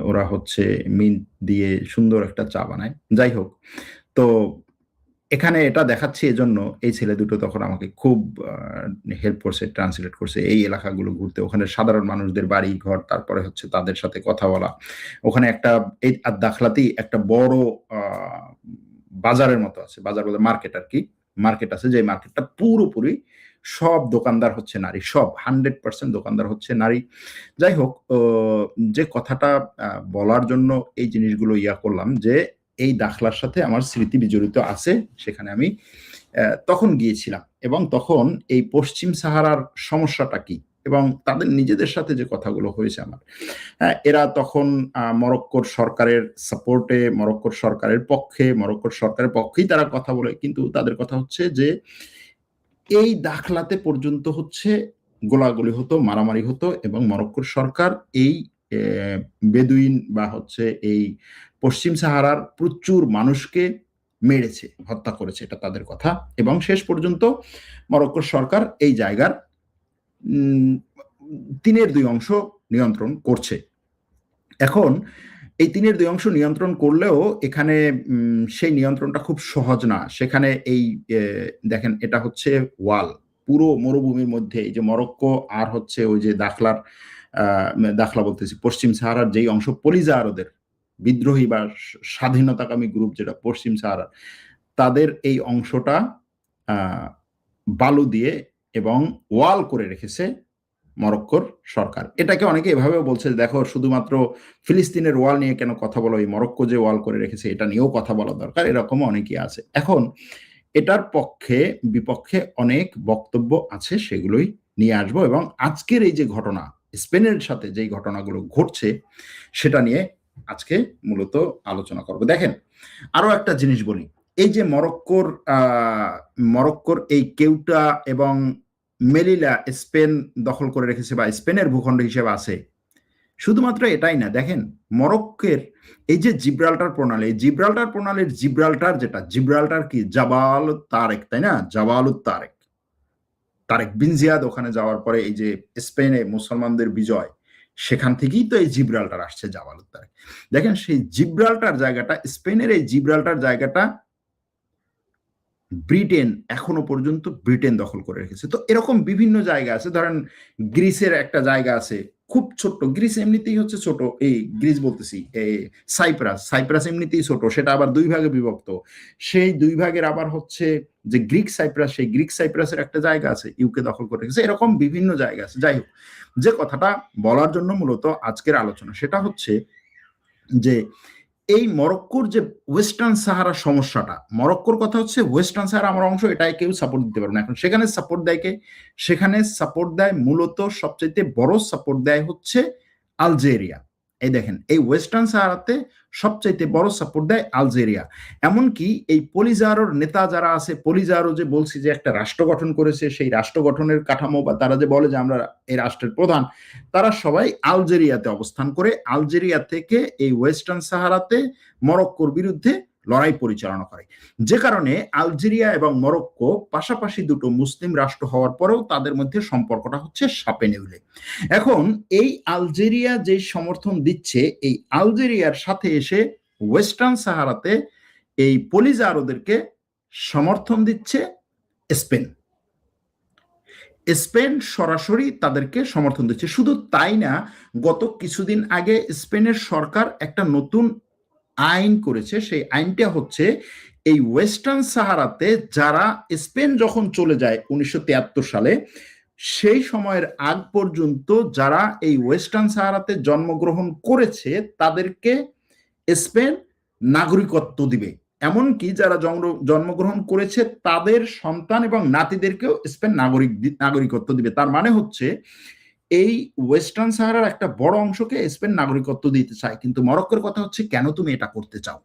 ওরা হচ্ছে মিন্ট দিয়ে সুন্দর একটা চা বানায়। যাই হোক, তো এখানে এটা দেখাচ্ছি এজন্য, এই ছেলে দুটো তখন আমাকে খুব হেল্প করছে, ট্রান্সলেট করছে এই এলাকাগুলো ঘুরতে, ওখানে সাধারণ মানুষদের বাড়ি ঘর, তারপরে হচ্ছে তাদের সাথে কথা বলা। ওখানে একটা এই দাখলাতেই একটা বড় বাজারের মতো আছে, বাজার বলতে মার্কেট আর কি, মার্কেট আছে, যে মার্কেটটা পুরোপুরি সব দোকানদার হচ্ছে নারী, সব 100% দোকানদার হচ্ছে নারী। যাই হোক, যে কথাটা বলার জন্য এই জিনিসগুলো ইয়া করলাম, যে এই দাখলার সাথে আমার স্মৃতি বিজড়িত আছে। সেখানে আমি তখন গিয়েছিলাম, এবং তখন এই পশ্চিম সাহারার সমস্যাটা কি এবং তাদের নিজেদের সাথে যে কথাগুলো হয়েছে আমার, হ্যাঁ, এরা তখন মরক্কোর সরকারের সাপোর্টে, মরক্কোর সরকারের পক্ষেই তারা কথা বলে, কিন্তু তাদের কথা হচ্ছে যে এই দাখলাতে পর্যন্ত হচ্ছে গোলাগুলি হতো, মারামারি হতো, এবং মরক্কোর সরকার এই বেদুইন বা হচ্ছে এই পশ্চিম সাহারার প্রচুর মানুষকে মেরেছে, হত্যা করেছে, এটা তাদের কথা। এবং শেষ পর্যন্ত মরক্কোর সরকার এই জায়গার 3/2 অংশ নিয়ন্ত্রণ করছে। এখন এই 3/2 অংশ নিয়ন্ত্রণ করলেও এখানে সেই নিয়ন্ত্রণটা খুব সহজ না। সেখানে এই দেখেন, এটা হচ্ছে ওয়াল, পুরো মরুভূমির মধ্যে, এই যে মরক্কো আর হচ্ছে ওই যে দাখলা বলতেছি, পশ্চিম সাহারার যেই অংশ, পলিজারোদের বিদ্রোহী বা স্বাধীনতাকামী গ্রুপ যেটা পশ্চিম সাহারার, তাদের এই অংশটা বালু দিয়ে এবং ওয়াল করে রেখেছে মরক্কোর সরকার। এটাকে অনেকে এভাবেও বলছে, দেখো শুধুমাত্র ফিলিস্তিনের ওয়াল নিয়ে কেন কথা বলো, এই মরক্কো যে ওয়াল করে রেখেছে এটা নিয়েও কথা বলা দরকার, এরকম অনেকেই আছে। এখন এটার পক্ষে বিপক্ষে অনেক বক্তব্য আছে, সেগুলোই নিয়ে আসবো, এবং আজকের এই যে ঘটনা, স্পেনের সাথে যেই ঘটনাগুলো ঘটছে সেটা নিয়ে আজকে মূলত আলোচনা করব। দেখেন, আরো একটা জিনিস বলি, এই যে মরক্কোর এই কেউটা এবং মেলিলা স্পেন দখল করে রেখেছে বা স্পেনের ভূখণ্ড হিসেবে আছে, শুধুমাত্র এটাই না, দেখেন মরক্কোর এই যে জিব্রাল্টার প্রণালী, জিব্রাল্টার প্রণালীর জিব্রাল্টার কি জাবাল তারেক, তাই না, জাবাল তারেক বিন জিয়াদ ওখানে যাওয়ার পরে এই যে স্পেনে মুসলমানদের বিজয়, সেখান থেকেই তো এই জিব্রাল্টার আসছে, জাবাল তারেক। দেখেন সেই জিব্রাল্টার জায়গাটা, স্পেনের এই জিব্রাল্টার জায়গাটা ব্রিটেন এখনো পর্যন্ত দখল করে রেখেছে। তো এরকম বিভিন্ন জায়গা আছে, ধরেন গ্রিসের একটা জায়গা আছে খুব ছোট্ট, গ্রিস এমনিতেই হচ্ছে ছোট, এই গ্রিস বলতেছি, সাইপ্রাস এমনিতেই ছোট, সেটা আবার 2 ভাগে বিভক্ত। সেই 2 ভাগের আবার হচ্ছে যে গ্রিক সাইপ্রাস, সেই গ্রিক সাইপ্রাসের একটা জায়গা আছে ইউকে দখল করে রেখেছে, এরকম বিভিন্ন জায়গা আছে। যাই হোক, যে কথাটা বলার জন্য মূলত আজকের আলোচনা, সেটা হচ্ছে যে এই মরক্কোর যে ওয়েস্টার্ন সাহারা সমস্যাটা, মরক্কোর কথা হচ্ছে ওয়েস্টার্ন সাহারা আমার অংশ, এটাই কেউ সাপোর্ট দিতে পারবে না। এখন সেখানে সাপোর্ট দেয় কে? সেখানে সাপোর্ট দেয় মূলত, সবচেয়ে বড় সাপোর্ট দেয় হচ্ছে আলজেরিয়া। এই দেখেন, এই ওয়েস্টার্ন সাহারাতে সবচাইতে বড় সাপোর্ট দেয় আলজেরিয়া। এমনকি এই পলিজারোর নেতা যারা আছে, পলিজারো যে বলছি যে একটা রাষ্ট্র গঠন করেছে, সেই রাষ্ট্র গঠনের কাঠামো বা তারা যে বলে যে আমরা এই রাষ্ট্রের প্রধান, তারা সবাই আলজেরিয়াতে অবস্থান করে। আলজেরিয়া থেকে এই ওয়েস্টার্ন সাহারাতে মরক্কোর বিরুদ্ধে লড়াই পরিচালনা করে, যে কারণে আলজেরিয়া এবং মরক্কো পাশাপাশি দুটো মুসলিম রাষ্ট্র হওয়ার পরেও তাদের মধ্যে সম্পর্কটা হচ্ছে সাপে নেউলে। এখন এই আলজেরিয়া যে সমর্থন দিচ্ছে, এই আলজেরিয়ার সাথে এসে ওয়েস্টার্ন সাহারাতে এই পলিজারোদেরকে সমর্থন দিচ্ছে স্পেন। স্পেন সরাসরি তাদেরকে সমর্থন দিচ্ছে। শুধু তাই না, গত কিছুদিন আগে স্পেনের সরকার একটা নতুন আইন করেছে, সেই আইনটা হচ্ছে এই ওয়েস্টার্ন সাহারাতে যারা, স্পেন যখন চলে যায় 1973 সালে, সেই সময়ের আগ পর্যন্ত যারা এই ওয়েস্টার্ন সাহারাতে জন্মগ্রহণ করেছে তাদেরকে স্পেন নাগরিকত্ব দিবে। এমনকি যারা জন্মগ্রহণ করেছে তাদের সন্তান এবং নাতিদেরকেও স্পেন নাগরিকত্ব দিবে। তার মানে হচ্ছে এই ওয়েস্টার্ন সাহারার একটা বড় অংশকে স্পেন নাগরিকত্ব দিতে চায়। কিন্তু মরক্কোর কথা হচ্ছে, কেন তুমি এটা করতে চাও?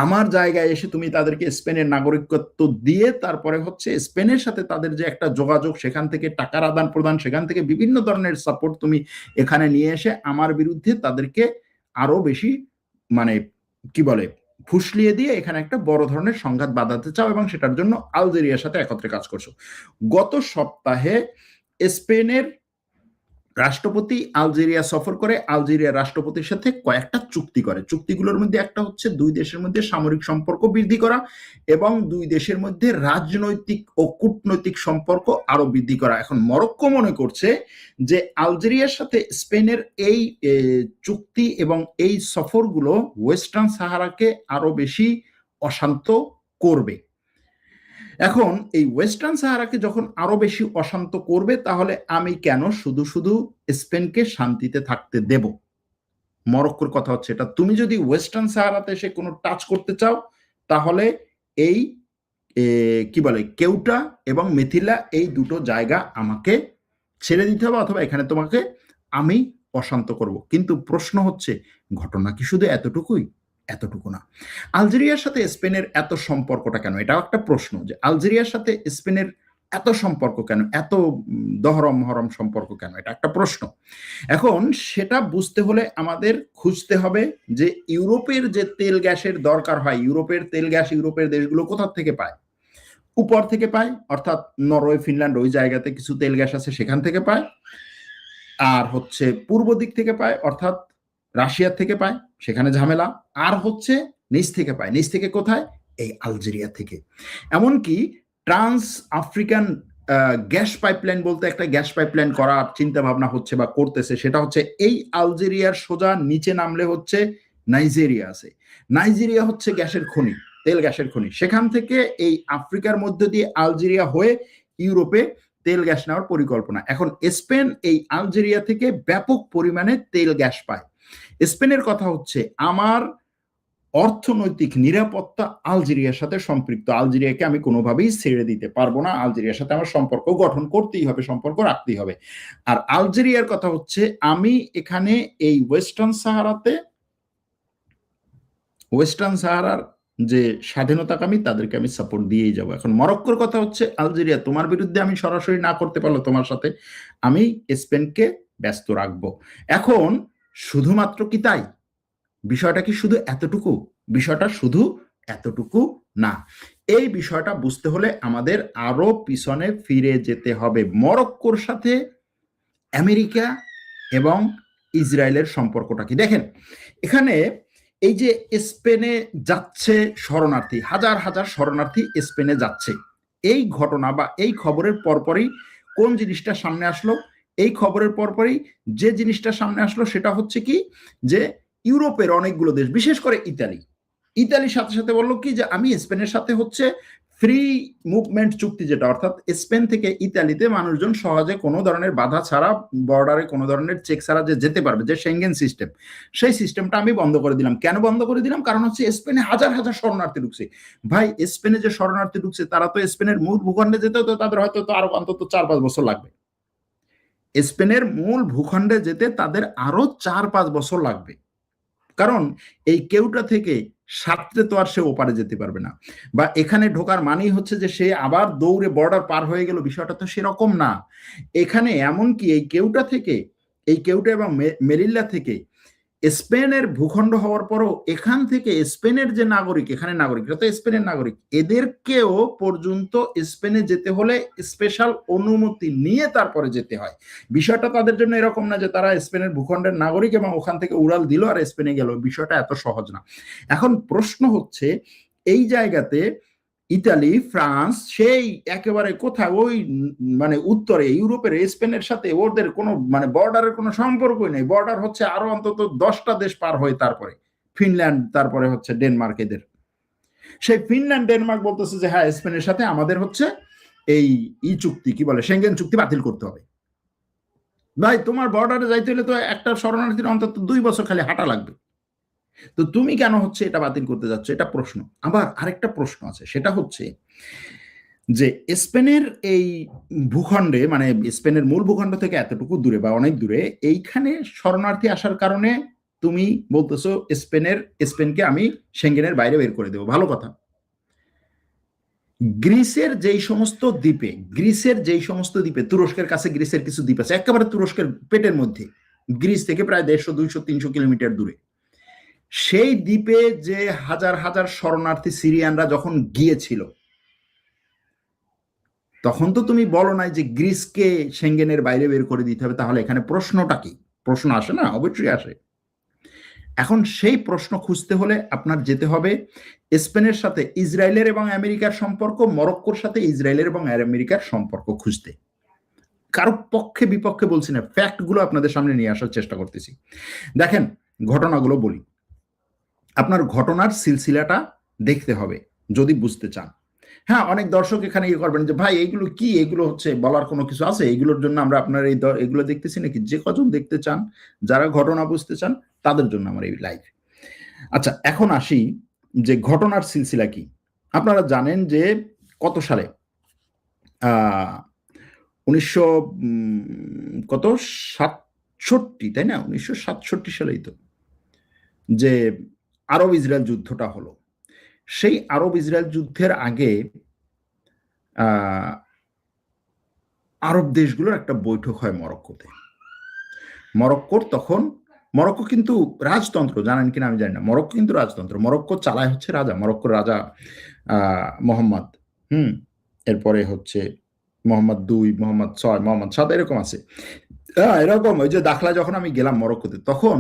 আমার জায়গায় এসে তুমি তাদেরকে স্পেনের নাগরিকত্ব দিয়ে তারপরে হচ্ছে স্পেনের সাথে তাদের যে একটা যোগাযোগ, সেখান থেকে টাকার আদান প্রদান, সেখান থেকে বিভিন্ন ধরনের সাপোর্ট তুমি এখানে নিয়ে এসে আমার বিরুদ্ধে তাদেরকে আরো বেশি, মানে কি বলে, ফুসলিয়ে দিয়ে এখানে একটা বড় ধরনের সংঘাত বাঁধাতে চাও, এবং সেটার জন্য আলজেরিয়ার সাথে একত্রে কাজ করছো। গত সপ্তাহে স্পেনের রাষ্ট্রপতি আলজেরিয়া সফর করে, আলজেরিয়ার রাষ্ট্রপতির সাথে কয়েকটা চুক্তি করে। চুক্তিগুলোর মধ্যে একটা হচ্ছে দুই দেশের মধ্যে সামরিক সম্পর্ক বৃদ্ধি করা এবং দুই দেশের মধ্যে রাজনৈতিক ও কূটনৈতিক সম্পর্ক আরো বৃদ্ধি করা। এখন মরক্কো মনে করছে যে আলজেরিয়ার সাথে স্পেনের এই চুক্তি এবং এই সফরগুলো ওয়েস্টার্ন সাহারাকে আরো বেশি অশান্ত করবে। এখন এই ওয়েস্টার্ন সাহারাকে যখন আরো বেশি অশান্ত করবে, তাহলে আমি কেন শুধু শুধু স্পেনকে শান্তিতে থাকতে দেব? মরক্কোর কথা হচ্ছে এটা। তুমি যদি ওয়েস্টার্ন সাহারাতে এসে কোনো টাচ করতে চাও, তাহলে এই কি বলে কেউটা এবং মেথিলা, এই দুটো জায়গা আমাকে ছেড়ে দিতে হবে, অথবা এখানে তোমাকে আমি অশান্ত করব। কিন্তু প্রশ্ন হচ্ছে, ঘটনা কি শুধু এতটুকুই? এতটুকু না। আলজেরিয়ার সাথে স্পেনের এত সম্পর্কটা কেন? এটাও একটা প্রশ্ন, যে আলজেরিয়ার সাথে স্পেনের এত সম্পর্ক কেন, এত দহরম মহরম সম্পর্ক কেন? এটা একটা প্রশ্ন। এখন সেটা বুঝতে হলে আমাদের খুঁজতে হবে যে ইউরোপের যে তেল গ্যাসের দরকার হয়, ইউরোপের তেল গ্যাস ইউরোপের দেশগুলো কোথা থেকে পায়? উপর থেকে পায়, অর্থাৎ নরওয়ে, ফিনল্যান্ড, ওই জায়গাতে কিছু তেল গ্যাস আছে, সেখান থেকে পায়। আর হচ্ছে পূর্ব দিক থেকে পায়, অর্থাৎ রাশিয়ার থেকে পায়, সেখানে ঝামেলা। আর হচ্ছে নিচ থেকে পায়। নিচ থেকে কোথায়? এই আলজেরিয়া থেকে। এমনকি ট্রান্স আফ্রিকান গ্যাস পাইপলাইন বলতে একটা গ্যাস পাইপলাইন করার চিন্তা ভাবনা হচ্ছে বা করতেছে, সেটা হচ্ছে এই আলজেরিয়ার সোজা নিচে নামলে হচ্ছে নাইজেরিয়া আছে। নাইজেরিয়া হচ্ছে গ্যাসের খনি, তেল গ্যাসের খনি। সেখান থেকে এই আফ্রিকার মধ্য দিয়ে আলজেরিয়া হয়ে ইউরোপে তেল গ্যাস নেওয়ার পরিকল্পনা। এখন স্পেন এই আলজেরিয়া থেকে ব্যাপক পরিমাণে তেল গ্যাস পায়। স্পেনের কথা হচ্ছে, আমার অর্থনৈতিক নিরাপত্তা আলজেরিয়ার সাথে সম্পৃক্ত। আলজেরিয়াকে আমি কোনোভাবেই ছেড়ে দিতে পারবো না। আলজেরিয়ার সাথে আমার সম্পর্ক গঠন করতেই হবে, সম্পর্ক রাখতেই হবে। আর আলজেরিয়ার কথা হচ্ছে, আমি এখানে এই ওয়েস্টার্ন সাহারার যে স্বাধীনতাকামী, তাদেরকে আমি সাপোর্ট দিয়েই যাব। এখন মরক্কোর কথা হচ্ছে, আলজেরিয়া তোমার বিরুদ্ধে আমি সরাসরি না করতে পারলো তোমার সাথে, আমি স্পেনকে ব্যস্ত রাখবো। এখন শুধুমাত্র কি তাই? বিষয়টা কি শুধু এতটুকু? বিষয়টা শুধু এতটুকু না। এই বিষয়টা বুঝতে হলে আমাদের আরো পিছনে ফিরে যেতে হবে। মরক্কোর সাথে আমেরিকা এবং ইসরায়েলের সম্পর্কটা কি? দেখেন, এখানে এই যে স্পেনে যাচ্ছে শরণার্থী, হাজার হাজার শরণার্থী স্পেনে যাচ্ছে, এই ঘটনা বা এই খবরের পরপরই কোন জিনিসটা সামনে আসলো? এই খবরের পরপরই যে জিনিসটা সামনে আসলো সেটা হচ্ছে কি, যে ইউরোপের অনেকগুলো দেশ, বিশেষ করে ইতালির সাথে সাথে বললো কি, যে আমি স্পেনের সাথে হচ্ছে ফ্রি মুভমেন্ট চুক্তি, যেটা অর্থাৎ স্পেন থেকে ইতালিতে মানুষজন সহজে কোনো ধরনের বাধা ছাড়া, বর্ডারে কোনো ধরনের চেক ছাড়া যে যেতে পারবে, যে সেঙ্গেন সিস্টেম, সেই সিস্টেমটা আমি বন্ধ করে দিলাম। কেন বন্ধ করে দিলাম? কারণ হচ্ছে স্পেনে হাজার হাজার শরণার্থী ঢুকছে। ভাই, স্পেনে যে শরণার্থী ঢুকছে, তারা তো স্পেনের মূল ভূখণ্ডে যেতে তো তাদের হয়তো তো আরো অন্তত 4-5 বছর লাগবে। স্পেনের মূল ভূখণ্ডে যেতে তাদের আরো 4-5 বছর লাগবে। কারণ এই কেউটা থেকে সাঁতরে তো আর সে ওপারে যেতে পারবে না, বা এখানে ঢোকার মানেই হচ্ছে যে সে আবার দৌড়ে বর্ডার পার হয়ে গেল, বিষয়টা তো সেরকম না। এখানে এমনকি এই কেউটা এবং মেরিল্লা থেকে স্পেনের ভূখণ্ড হওয়ার পরও এখান থেকে স্পেনের যে নাগরিক, এখানে নাগরিকরা তো স্পেনের নাগরিক, এদেরকেও পর্যন্ত স্পেনে যেতে হলে স্পেশাল অনুমতি নিয়ে তারপরে যেতে হয়। বিষয়টা তাদের জন্য এরকম না যে তারা স্পেনের ভূখণ্ডের নাগরিক এবং ওখান থেকে উড়াল দিল আর স্পেনে গেল। বিষয়টা এত সহজ না। এখন প্রশ্ন হচ্ছে, এই জায়গাতে ইতালি, ফ্রান্স, সেই একেবারে কোথায় ওই মানে উত্তরে ইউরোপের স্পেনের সাথে ওদের কোনো মানে বর্ডারের কোনো সম্পর্কই নেই। বর্ডার হচ্ছে আরো অন্তত 10টা দেশ পার হয়ে, তারপরে ফিনল্যান্ড, তারপরে হচ্ছে ডেনমার্ক। এদের সেই ফিনল্যান্ড ডেনমার্ক বলতেছে যে হ্যাঁ, স্পেনের সাথে আমাদের হচ্ছে এই চুক্তি, কি বলে, সেঙ্গেন চুক্তি বাতিল করতে হবে। ভাই, তোমার বর্ডারে যাইতে হলে তো একটা শরণার্থীর অন্তত 2 বছর খালি হাঁটা লাগবে। তো তুমি কেন হচ্ছে এটা বাতিল করতে যাচ্ছ? এটা প্রশ্ন। আবার আরেকটা প্রশ্ন আছে, সেটা হচ্ছে যে স্পেনের এই ভূখণ্ডে, মানে স্পেনের মূল ভূখণ্ড থেকে এতটুকু দূরে বা অনেক দূরে, এইখানে শরণার্থী আসার কারণে তুমি বলতেছো স্পেনকে আমি সেঙ্গেনের বাইরে বের করে দেবো। ভালো কথা। গ্রিসের যেই সমস্ত দ্বীপে, তুরস্কের কাছে গ্রিসের কিছু দ্বীপ আছে, একেবারে তুরস্কের পেটের মধ্যে, গ্রিস থেকে প্রায় 150, 200, 300 কিলোমিটার দূরে, সেই দ্বীপে যে হাজার হাজার শরণার্থী সিরিয়ানরা যখন গিয়েছিল, তখন তো তুমি বলো নাই যে গ্রিসকে সেঙ্গেনের বাইরে বের করে দিতে হবে, তাহলে এখানে প্রশ্নটা কি? প্রশ্ন আসে না? অবশ্যই আসে। এখন সেই প্রশ্ন খুঁজতে হলে আপনার যেতে হবে স্পেনের সাথে ইসরায়েলের এবং আমেরিকার সম্পর্ক, মরক্কোর সাথে ইসরায়েলের এবং আমেরিকার সম্পর্ক খুঁজতে। কারো পক্ষে বিপক্ষে বলছি না, ফ্যাক্টগুলো আপনাদের সামনে নিয়ে আসার চেষ্টা করতেছি। দেখেন, ঘটনাগুলো বলি। আপনার ঘটনার সিলসিলাটা দেখতে হবে যদি বুঝতে চান। হ্যাঁ, অনেক দর্শক এখানে ইয়ে করবেন যে ভাই এগুলো কি, এগুলো হচ্ছে বলার কোনো কিছু আছে? এগুলোর জন্য আমরা আপনার এই এগুলো দেখতেছি নাকি? যে কজন দেখতে চান, যারা ঘটনা বুঝতে চান, তাদের জন্য আমার এই লাইভ। আচ্ছা, এখন আসি যে ঘটনার সিলসিলা কি। আপনারা জানেন যে কত সালে, 1900 কত 67, তাই না? 1967 সালেই তো যে আরব ইসরায়েল যুদ্ধটা হলো। সেই আরব ইসরায়েল যুদ্ধের আগে আরব দেশগুলোর একটা বৈঠক হয় মরক্কোতে। মরক্কোর তখন, মরক্কো কিন্তু রাজতন্ত্র, জানেন কিনা আমি জানি না, মরক্কো কিন্তু রাজতন্ত্র। মরক্কো চালায় হচ্ছে রাজা, মরক্কোর রাজা মোহাম্মদ, এরপরে হচ্ছে মোহাম্মদ 2, মোহাম্মদ 6, মোহাম্মদ 7, এরকম আছে। এরকম ওই যে দাখলা যখন আমি গেলাম মরক্কোতে, তখন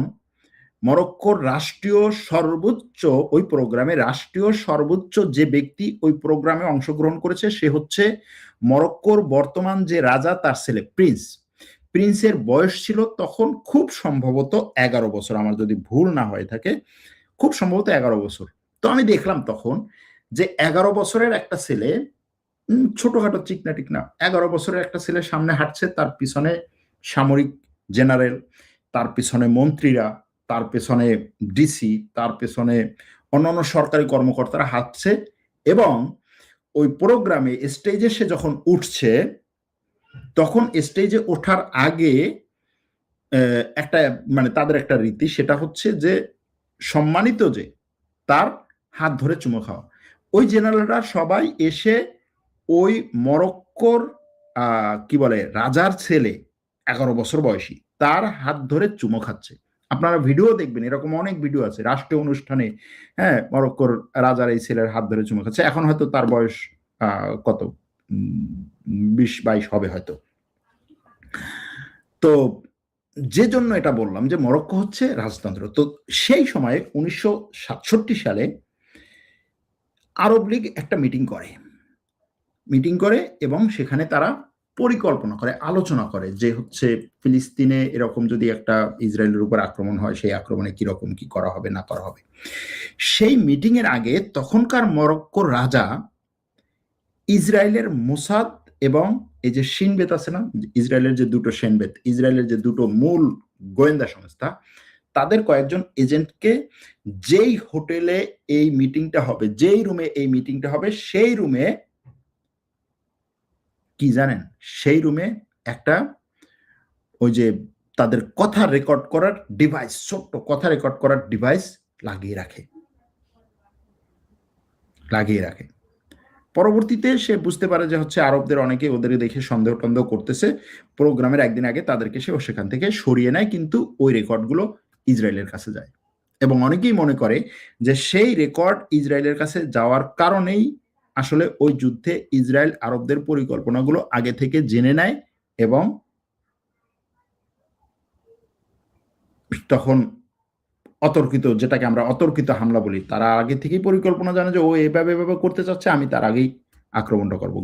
মরক্কোর রাষ্ট্রীয় সর্বোচ্চ, ওই প্রোগ্রামে রাষ্ট্রীয় সর্বোচ্চ যে ব্যক্তি ওই প্রোগ্রামে অংশগ্রহণ করেছে সে হচ্ছে মরক্কোর বর্তমান যে রাজা, তার ছেলে প্রিন্স। প্রিন্সের বয়স ছিল তখন খুব সম্ভবত 11 বছর, আমার যদি ভুল না হয়ে থাকে, খুব সম্ভবত 11 বছর। তো আমি দেখলাম তখন যে 11 বছরের একটা ছেলে, ছোটখাটো চিকনা টিকনা 11 বছরের একটা ছেলে সামনে হাঁটছে, তার পিছনে সামরিক জেনারেল, তার পিছনে মন্ত্রীরা, তার পেছনে ডিসি, তার পেছনে অন্যান্য সরকারি কর্মকর্তারা হাঁটছে। এবং ওই প্রোগ্রামে স্টেজে সে যখন উঠছে, তখন স্টেজে ওঠার আগে একটা মানে তাদের একটা রীতি, সেটা হচ্ছে যে সম্মানিত যে তার হাত ধরে চুমো খাওয়া। ওই জেনারেলরা সবাই এসে ওই মরক্কোর কি বলে রাজার ছেলে 11 বছর বয়সী, তার হাত ধরে চুমো খাচ্ছে। আপনারা ভিডিও দেখবেন, এরকম অনেক ভিডিও আছে রাষ্ট্রীয় অনুষ্ঠানে। হ্যাঁ, মরক্কোর রাজার এই ছেলের হাত ধরে চুমো খাচ্ছে। এখন হয়তো তার বয়স কত 20-22 হবে হয়তো। তো যে জন্য এটা বললাম যে মরক্কো হচ্ছে রাজতন্ত্র। তো সেই সময়ে 1967 সালে আরব লীগ একটা মিটিং করে এবং সেখানে তারা পরিকল্পনা করে, আলোচনা করে যে হচ্ছে ফিলিস্তিনে এরকম যদি একটা ইসরায়েলের উপর আক্রমণ হয়, সেই আক্রমণে কিরকম কি করা হবে না করা হবে। সেই মিটিং এর আগে তখনকার মরক্কোর রাজা ইসরায়েলের মোসাদ এবং এই যে শিনবেত আছে না, ইসরায়েলের যে দুটো সেনবেত, ইসরায়েলের যে দুটো মূল গোয়েন্দা সংস্থা, তাদের কয়েকজন এজেন্টকে যেই হোটেলে এই মিটিংটা হবে, যেই রুমে এই মিটিংটা হবে, সেই রুমে কি জানেন, সেই রুমে একটা ওই যে তাদের কথা রেকর্ড করার ডিভাইস, ছোট্ট কথা রেকর্ড করার ডিভাইস লাগিয়ে রাখে। পরবর্তীতে সে বুঝতে পারে যে হচ্ছে আরবদের অনেকে ওদের দেখে সন্দেহ টন্দেহ করতেছে। প্রোগ্রামের একদিন আগে তাদেরকে সে সেখান থেকে সরিয়ে নেয়, কিন্তু ওই রেকর্ডগুলো ইসরায়েলের কাছে যায়। এবং অনেকেই মনে করে যে সেই রেকর্ড ইসরায়েলের কাছে যাওয়ার কারণেই আসলে ওই যুদ্ধে ইসরায়েল আরবদের পরিকল্পনাগুলো আগে থেকে জেনে নেয় এবং তখন অতর্কিত, যেটাকে আমরা অতর্কিত হামলা বলি, তারা আগে থেকেই পরিকল্পনা জানে যে ও এভাবে করতে চাচ্ছে, আমি তার আগেই আক্রমণটা করবো।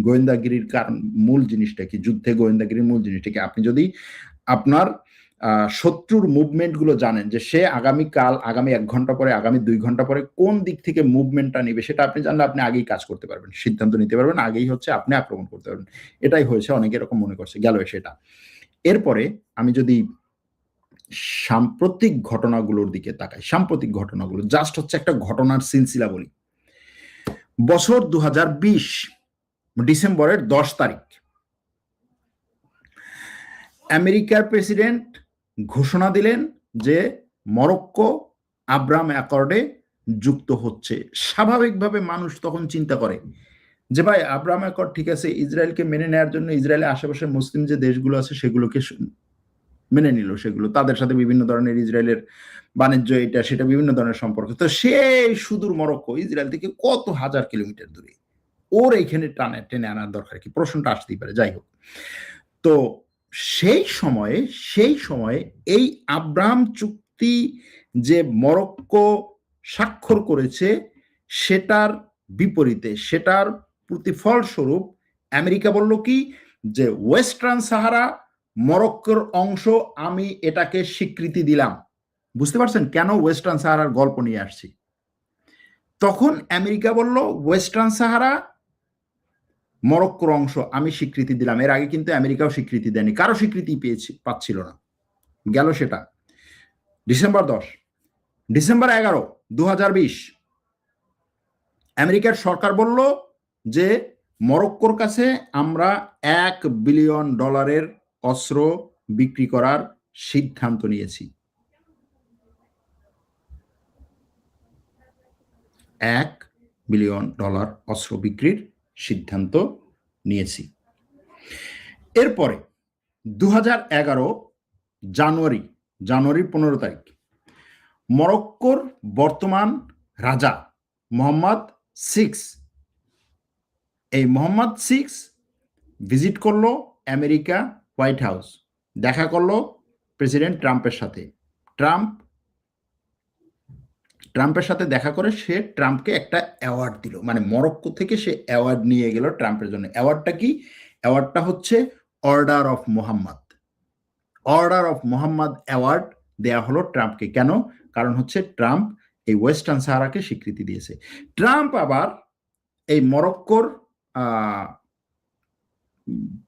গোয়েন্দাগিরির কারণ, মূল জিনিসটা কি যুদ্ধে? গোয়েন্দাগিরির মূল জিনিসটা কি? আপনি যদি আপনার শত্রুর মুভমেন্ট গুলো জানেন, যে সে আগামীকাল, আগামী 1 ঘন্টা পরে, আগামী 2 ঘন্টা পরে কোন দিক থেকে মুভমেন্টটা নেবে, সেটা আপনি জানলে আপনি আগেই কাজ করতে পারবেন, সিদ্ধান্ত নিতে পারবেন, আগেই হচ্ছে আপনি আক্রমণ করতে পারবেন। এটাই হয়েছে, অনেকে এরকম মনে করছে, গেল সেটা। এরপরে আমি যদি সাম্প্রতিক ঘটনাগুলোর দিকে তাকাই, সাম্প্রতিক ঘটনাগুলো জাস্ট হচ্ছে একটা ঘটনার সিলসিলা বলি। বছর 2020 ডিসেম্বরের 10 তারিখ আমেরিকার প্রেসিডেন্ট ঘোষণা দিলেন যে মরক্কো আব্রাহাম অ্যাকর্ডে যুক্ত হচ্ছে। স্বাভাবিকভাবে মানুষ তখন চিন্তা করে যে ভাই আব্রাহাম অ্যাকর্ড ঠিক আছে, ইসরায়েলকে মেনে নেওয়ার জন্য ইসরায়েলের আশেপাশে মুসলিম যে দেশগুলো আছে সেগুলোকে মেনে নিল, সেগুলো তাদের সাথে বিভিন্ন ধরনের ইসরায়েলের বাণিজ্য, এটা সেটা বিভিন্ন ধরনের সম্পর্ক। তো সেই সুদূর মরক্কো ইসরায়েল থেকে কত হাজার কিলোমিটার দূরে, ওর এইখানে টেনে আনার দরকার কি, প্রশ্নটা আসতেই পারে। যাই হোক, তো সেই সময়ে এই আব্রাহাম চুক্তি যে মরক্কো স্বাক্ষর করেছে, সেটার বিপরীতে, সেটার প্রতিফল স্বরূপ আমেরিকা বলল কি, যে ওয়েস্টার্ন সাহারা মরক্কোর অংশ, আমি এটাকে স্বীকৃতি দিলাম। বুঝতে পারছেন কেন ওয়েস্টার্ন সাহারার গল্প নিয়ে আসছি? তখন আমেরিকা বলল ওয়েস্টার্ন সাহারা মরক্কোর অংশ, আমি স্বীকৃতি দিলাম। এর আগে কিন্তু আমেরিকাও স্বীকৃতি দেয়নি, কারো স্বীকৃতি পাচ্ছিল না। গেল সেটা ডিসেম্বর 10, ডিসেম্বর 11, 2020 আমেরিকার সরকার বলল যে মরক্কোর কাছে আমরা $1 বিলিয়ন অস্ত্র বিক্রি করার সিদ্ধান্ত নিয়েছি। $1 বিলিয়ন অস্ত্র বিক্রির সিদ্ধান্ত নিয়েছি। এরপরে 2011 জানুয়ারি 15 তারিখ মরক্কোর বর্তমান রাজা মোহাম্মদ 6, এই মোহাম্মদ 6 ভিজিট করলো আমেরিকা হোয়াইট হাউস, দেখা করলো প্রেসিডেন্ট ট্রাম্পের সাথে। ট্রাম্পের সাথে দেখা করে সে ট্রাম্পকে একটা অ্যাওয়ার্ড দিল, মানে মরক্কো থেকে সে অ্যাওয়ার্ড নিয়ে গেল ট্রাম্পের জন্য। অ্যাওয়ার্ডটা কি? অ্যাওয়ার্ডটা হচ্ছে order of Mohammad. Order of Mohammad award দেয়া হলো ট্রাম্পকে। কেন? কারণ হচ্ছে ট্রাম্প এই ওয়েস্টার্ন সাহারাকে স্বীকৃতি দিয়েছে। ট্রাম্প আবার এই মরক্কোর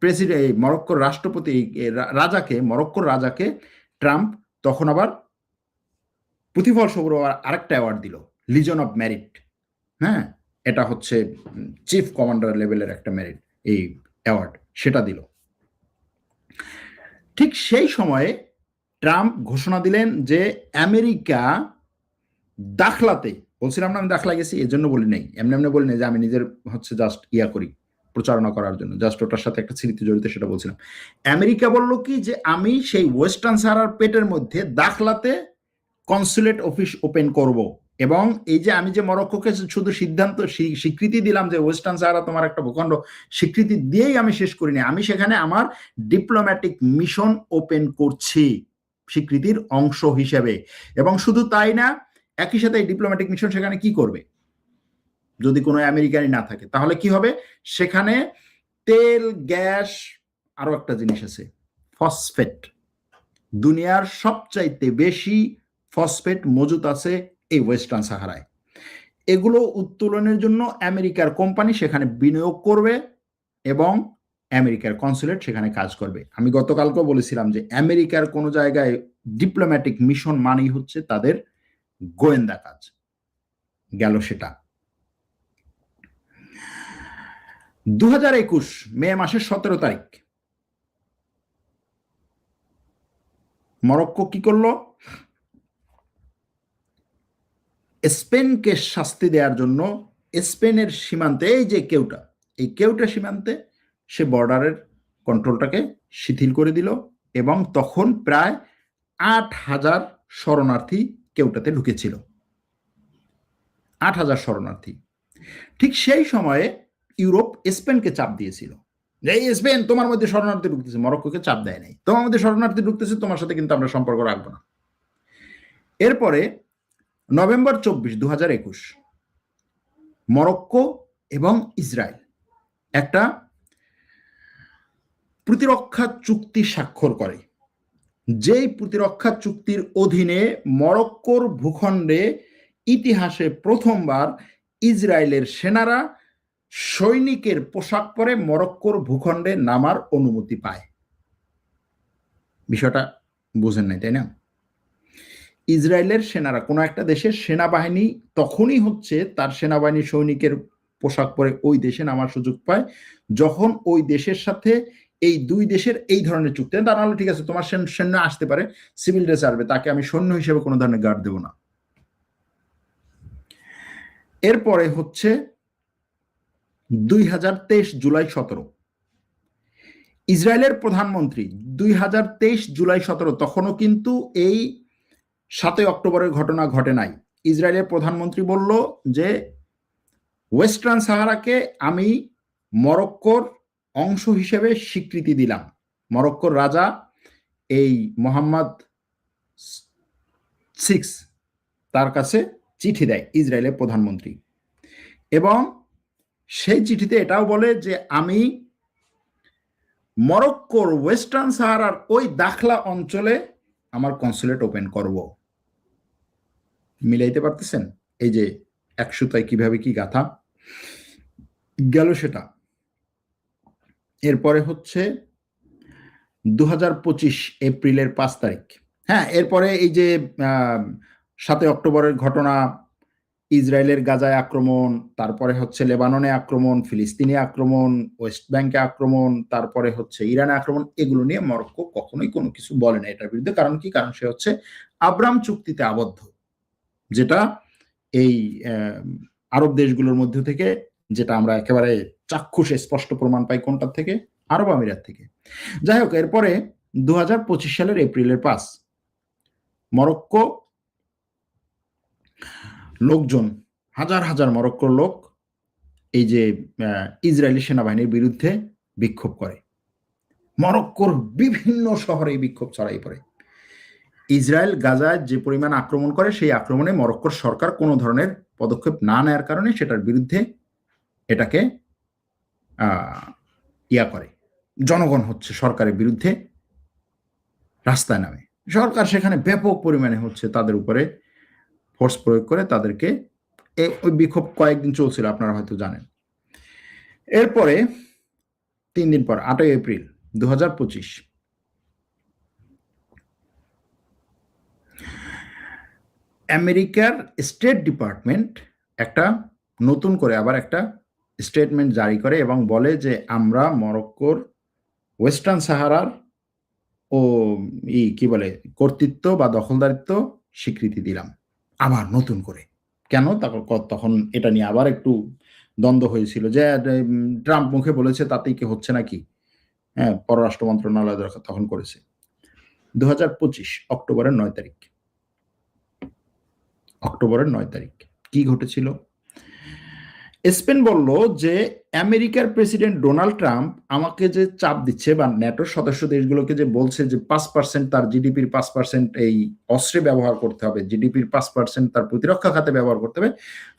প্রেসিডেন্ট, মরক্কোর রাষ্ট্রপতি মরক্কোর রাজাকে ট্রাম্প তখন আবার প্রতিফল স্বরূপ আরেকটা অ্যাওয়ার্ড দিল, লিজন অফ মেরিট। হ্যাঁ, এটা হচ্ছে চিফ কমান্ডার লেভেলের একটা মেরিট, এই অ্যাওয়ার্ড সেটা দিল। ঠিক সেই সময়ে ট্রাম্প ঘোষণা দিলেন যে আমেরিকা দাখলাতে, বলছিলাম না আমি দাখলা গেছি, এর জন্য বলি নাই, এমনি বলি নাই যে আমি নিজের হচ্ছে জাস্ট করি প্রচারণা করার জন্য, জাস্ট ওটার সাথে একটা স্মৃতি জড়িত, সেটা বলছিলাম। আমেরিকা বলল কি, যে আমি সেই ওয়েস্টার্ন সাহারার পেটের মধ্যে দাখলাতে কনসুলেট অফিস ওপেন করব, এবং এই যে আমি যে মরক্কোকে শুধু স্বীকৃতি দিলাম যে ওয়েস্টার্ন সাহারা তোমার একটা ভূখণ্ড, স্বীকৃতি দিয়েই আমি শেষ করিনি, আমি সেখানে আমার ডিপ্লোম্যাটিক মিশন ওপেন করছি স্বীকৃতির অংশ হিসেবে। এবং শুধু তাই না, একই সাথে এই ডিপ্লোম্যাটিক মিশন সেখানে কি করবে, যদি কোনো আমেরিকানই না থাকে তাহলে কি হবে, সেখানে তেল, গ্যাস, আরো একটা জিনিস আছে ফসফেট, দুনিয়ার সবচাইতে বেশি ফসফেট মজুদ আছে এই ওয়েস্টার্ন সাহারায়। এগুলো উত্তোলনের জন্য আমেরিকার কোম্পানি সেখানে বিনিয়োগ করবে এবং আমেরিকার কনসুলেট সেখানে কাজ করবে। আমি গতকালকেও বলেছিলাম যে আমেরিকার কোনো জায়গায় ডিপ্লোম্যাটিক মিশন মানেই হচ্ছে তাদের গোয়েন্দা কাজ। গেল সেটা। 2021 মে মাসের 17 তারিখ মরক্কো কি করলো, স্পেনকে শাস্তি দেওয়ার জন্য স্পেনের সীমান্তে, এই যে কেউটা সীমান্তে সে বর্ডারের কন্ট্রোলটাকে শিথিল করে দিল, এবং তখন প্রায় 8,000 শরণার্থী কেউটাতে ঢুকেছিল, 8,000 শরণার্থী। ঠিক সেই সময়ে ইউরোপ স্পেনকে চাপ দিয়েছিল যে এই স্পেন, তোমার মধ্যে শরণার্থী ঢুকতেছে। মরক্কোকে চাপ দেয় নাই, তোমার মধ্যে শরণার্থী ঢুকতেছে, তোমার সাথে কিন্তু আমরা সম্পর্ক রাখবো না। এরপরে নভেম্বর 24, 2021 মরক্কো এবং ইসরায়েল একটা প্রতিরক্ষা চুক্তি স্বাক্ষর করে, যেই প্রতিরক্ষা চুক্তির অধীনে মরক্কোর ভূখণ্ডে ইতিহাসে প্রথমবার ইসরায়েলের সেনারা সৈনিকের পোশাক পরে মরক্কোর ভূখণ্ডে নামার অনুমতি পায়। বিষয়টা বুঝেন নাই, তাই না? ইসরায়েলের সেনারা, কোনো একটা দেশের সেনাবাহিনী তখনই হচ্ছে তার সেনাবাহিনীর সৈনিকের পোশাক পরে ওই দেশে নামার সুযোগ পায় যখন ওই দেশের সাথে এই দুই দেশের এই ধরনের চুক্তি। তা নাহলে ঠিক আছে, তোমার সৈন্য আসতে পারে, সিভিল ড্রেস আসবে, তাকে আমি সৈন্য হিসেবে কোনো ধরনের গার্ড দেব না। এরপরে হচ্ছে 2023 জুলাই 17 ইসরায়েলের প্রধানমন্ত্রী, 2023 জুলাই 17, তখনও কিন্তু এই 7 অক্টোবরের ঘটনা ঘটে নাই। ইসরায়েলের প্রধানমন্ত্রী বলল যে ওয়েস্টার্ন সাহারাকে আমি মরক্কোর অংশ হিসেবে স্বীকৃতি দিলাম। মরক্কোর রাজা এই মোহাম্মদ 6 তার কাছে চিঠি দেয়, ইসরায়েলের প্রধানমন্ত্রী, এবং সেই চিঠিতে এটাও বলে যে আমি মরক্কোর ওয়েস্টার্ন সাহারার ওই দাখলা অঞ্চলে আমার কনসুলেট ওপেন করব। মিলাইতে পারতেছেন? এই যে এক সুতায় কিভাবে কি গাথা গেল সেটা। এরপরে হচ্ছে 2025 এপ্রিলের 5 তারিখ। হ্যাঁ, এরপরে এই যে 7 অক্টোবরের ঘটনা, ইসরায়েলের গাজায় আক্রমণ, তারপরে হচ্ছে লেবাননে আক্রমণ, ফিলিস্তিনে আক্রমণ, ওয়েস্ট ব্যাংকে আক্রমণ, তারপরে হচ্ছে ইরানে আক্রমণ, এগুলো নিয়ে মরক্কো কখনোই কোনো কিছু বলে না এটার বিরুদ্ধে। কারণ কি? কারণ সে হচ্ছে আব্রাম চুক্তিতে আবদ্ধ, যেটা এই আরব দেশগুলোর মধ্য থেকে, যেটা আমরা একেবারে চাক্ষুষ স্পষ্ট প্রমাণ পাই কোনটার থেকে? আরব আমিরাত থেকে। যাই হোক, এরপরে 2025 সালের এপ্রিলের 5 মরক্কো লোকজন, হাজার হাজার মরক্কোর লোক এই যে ইসরায়েলি সেনাবাহিনীর বিরুদ্ধে বিক্ষোভ করে। মরক্কোর বিভিন্ন শহরে এই বিক্ষোভ ছড়াই পড়ে। ইসরায়েল গাজায় যে পরিমাণ আক্রমণ করে, সেই আক্রমণে মরক্কোর সরকার কোনো ধরনের পদক্ষেপ না নেওয়ার কারণে সেটার বিরুদ্ধে এটাকে ইয়া করে, জনগণ হচ্ছে সরকারের বিরুদ্ধে রাস্তায় নামে। সরকার সেখানে ব্যাপক পরিমাণে হচ্ছে তাদের উপরে ফোর্স প্রয়োগ করে তাদেরকে, ওই বিক্ষোভ কয়েকদিন চলছিল, আপনারা হয়তো জানেন। এরপরে 3 দিন পর 8 এপ্রিল 2025 আমেরিকার স্টেট ডিপার্টমেন্ট একটা নতুন করে আবার একটা স্টেটমেন্ট জারি করে এবং বলে যে আমরা মরক্কোর ওয়েস্টার্ন সাহারার ও কি বলে কর্তৃত্ব বা দখলদারিত্ব স্বীকৃতি দিলাম আবার নতুন করে। কেন? তখন এটা নিয়ে আবার একটু দ্বন্দ্ব হয়েছিল যে ট্রাম্প মুখে বলেছে তাতেই কি হচ্ছে নাকি। হ্যাঁ, পররাষ্ট্র মন্ত্রণালয় তখন করেছে। 2025 অক্টোবরের 9 তারিখ, অক্টোবরের 9 তারিখ কি ঘটেছিল? স্পেন বলল যে আমেরিকার প্রেসিডেন্ট ডোনাল্ড ট্রাম্প আমাকে যে চাপ দিচ্ছে বা ন্যাটোর সদস্য দেশগুলোকে যে বলছে যে 5% তার জিডিপির 5% এই অস্ত্রে ব্যবহার করতে হবে, জিডিপির 5% তার প্রতিরক্ষা খাতে ব্যবহার করতে হবে,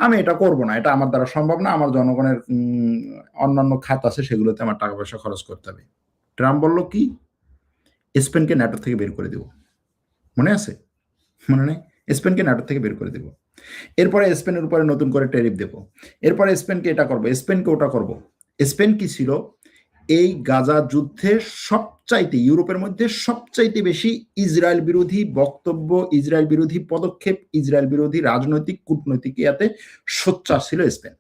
আমি এটা করব না, এটা আমার দ্বারা সম্ভব না, আমার জনগণের অন্যান্য খাত আছে সেগুলোতে আমার টাকা পয়সা খরচ করতে হবে। ট্রাম্প বলল কি? স্পেনকে ন্যাটো থেকে বের করে দেব। মনে আছে? মনে নেই? স্পেনকে ন্যাটো থেকে বের করে দেব। এরপরে স্পেনের উপরে নতুন করে ট্যারিফ দেব। এরপরে স্পেনকে এটা করব, স্পেনকে ওটা করব। স্পেন কি ছিল? এই গাজা যুদ্ধে সবচাইতে, ইউরোপের মধ্যে সবচাইতে বেশি ইসরায়েল বিরোধী বক্তব্য, ইসরায়েল বিরোধী পদক্ষেপ, ইসরায়েল বিরোধী রাজনৈতিক কূটনৈতিক ইয়াতে সোচ্চার ছিল স্পেন।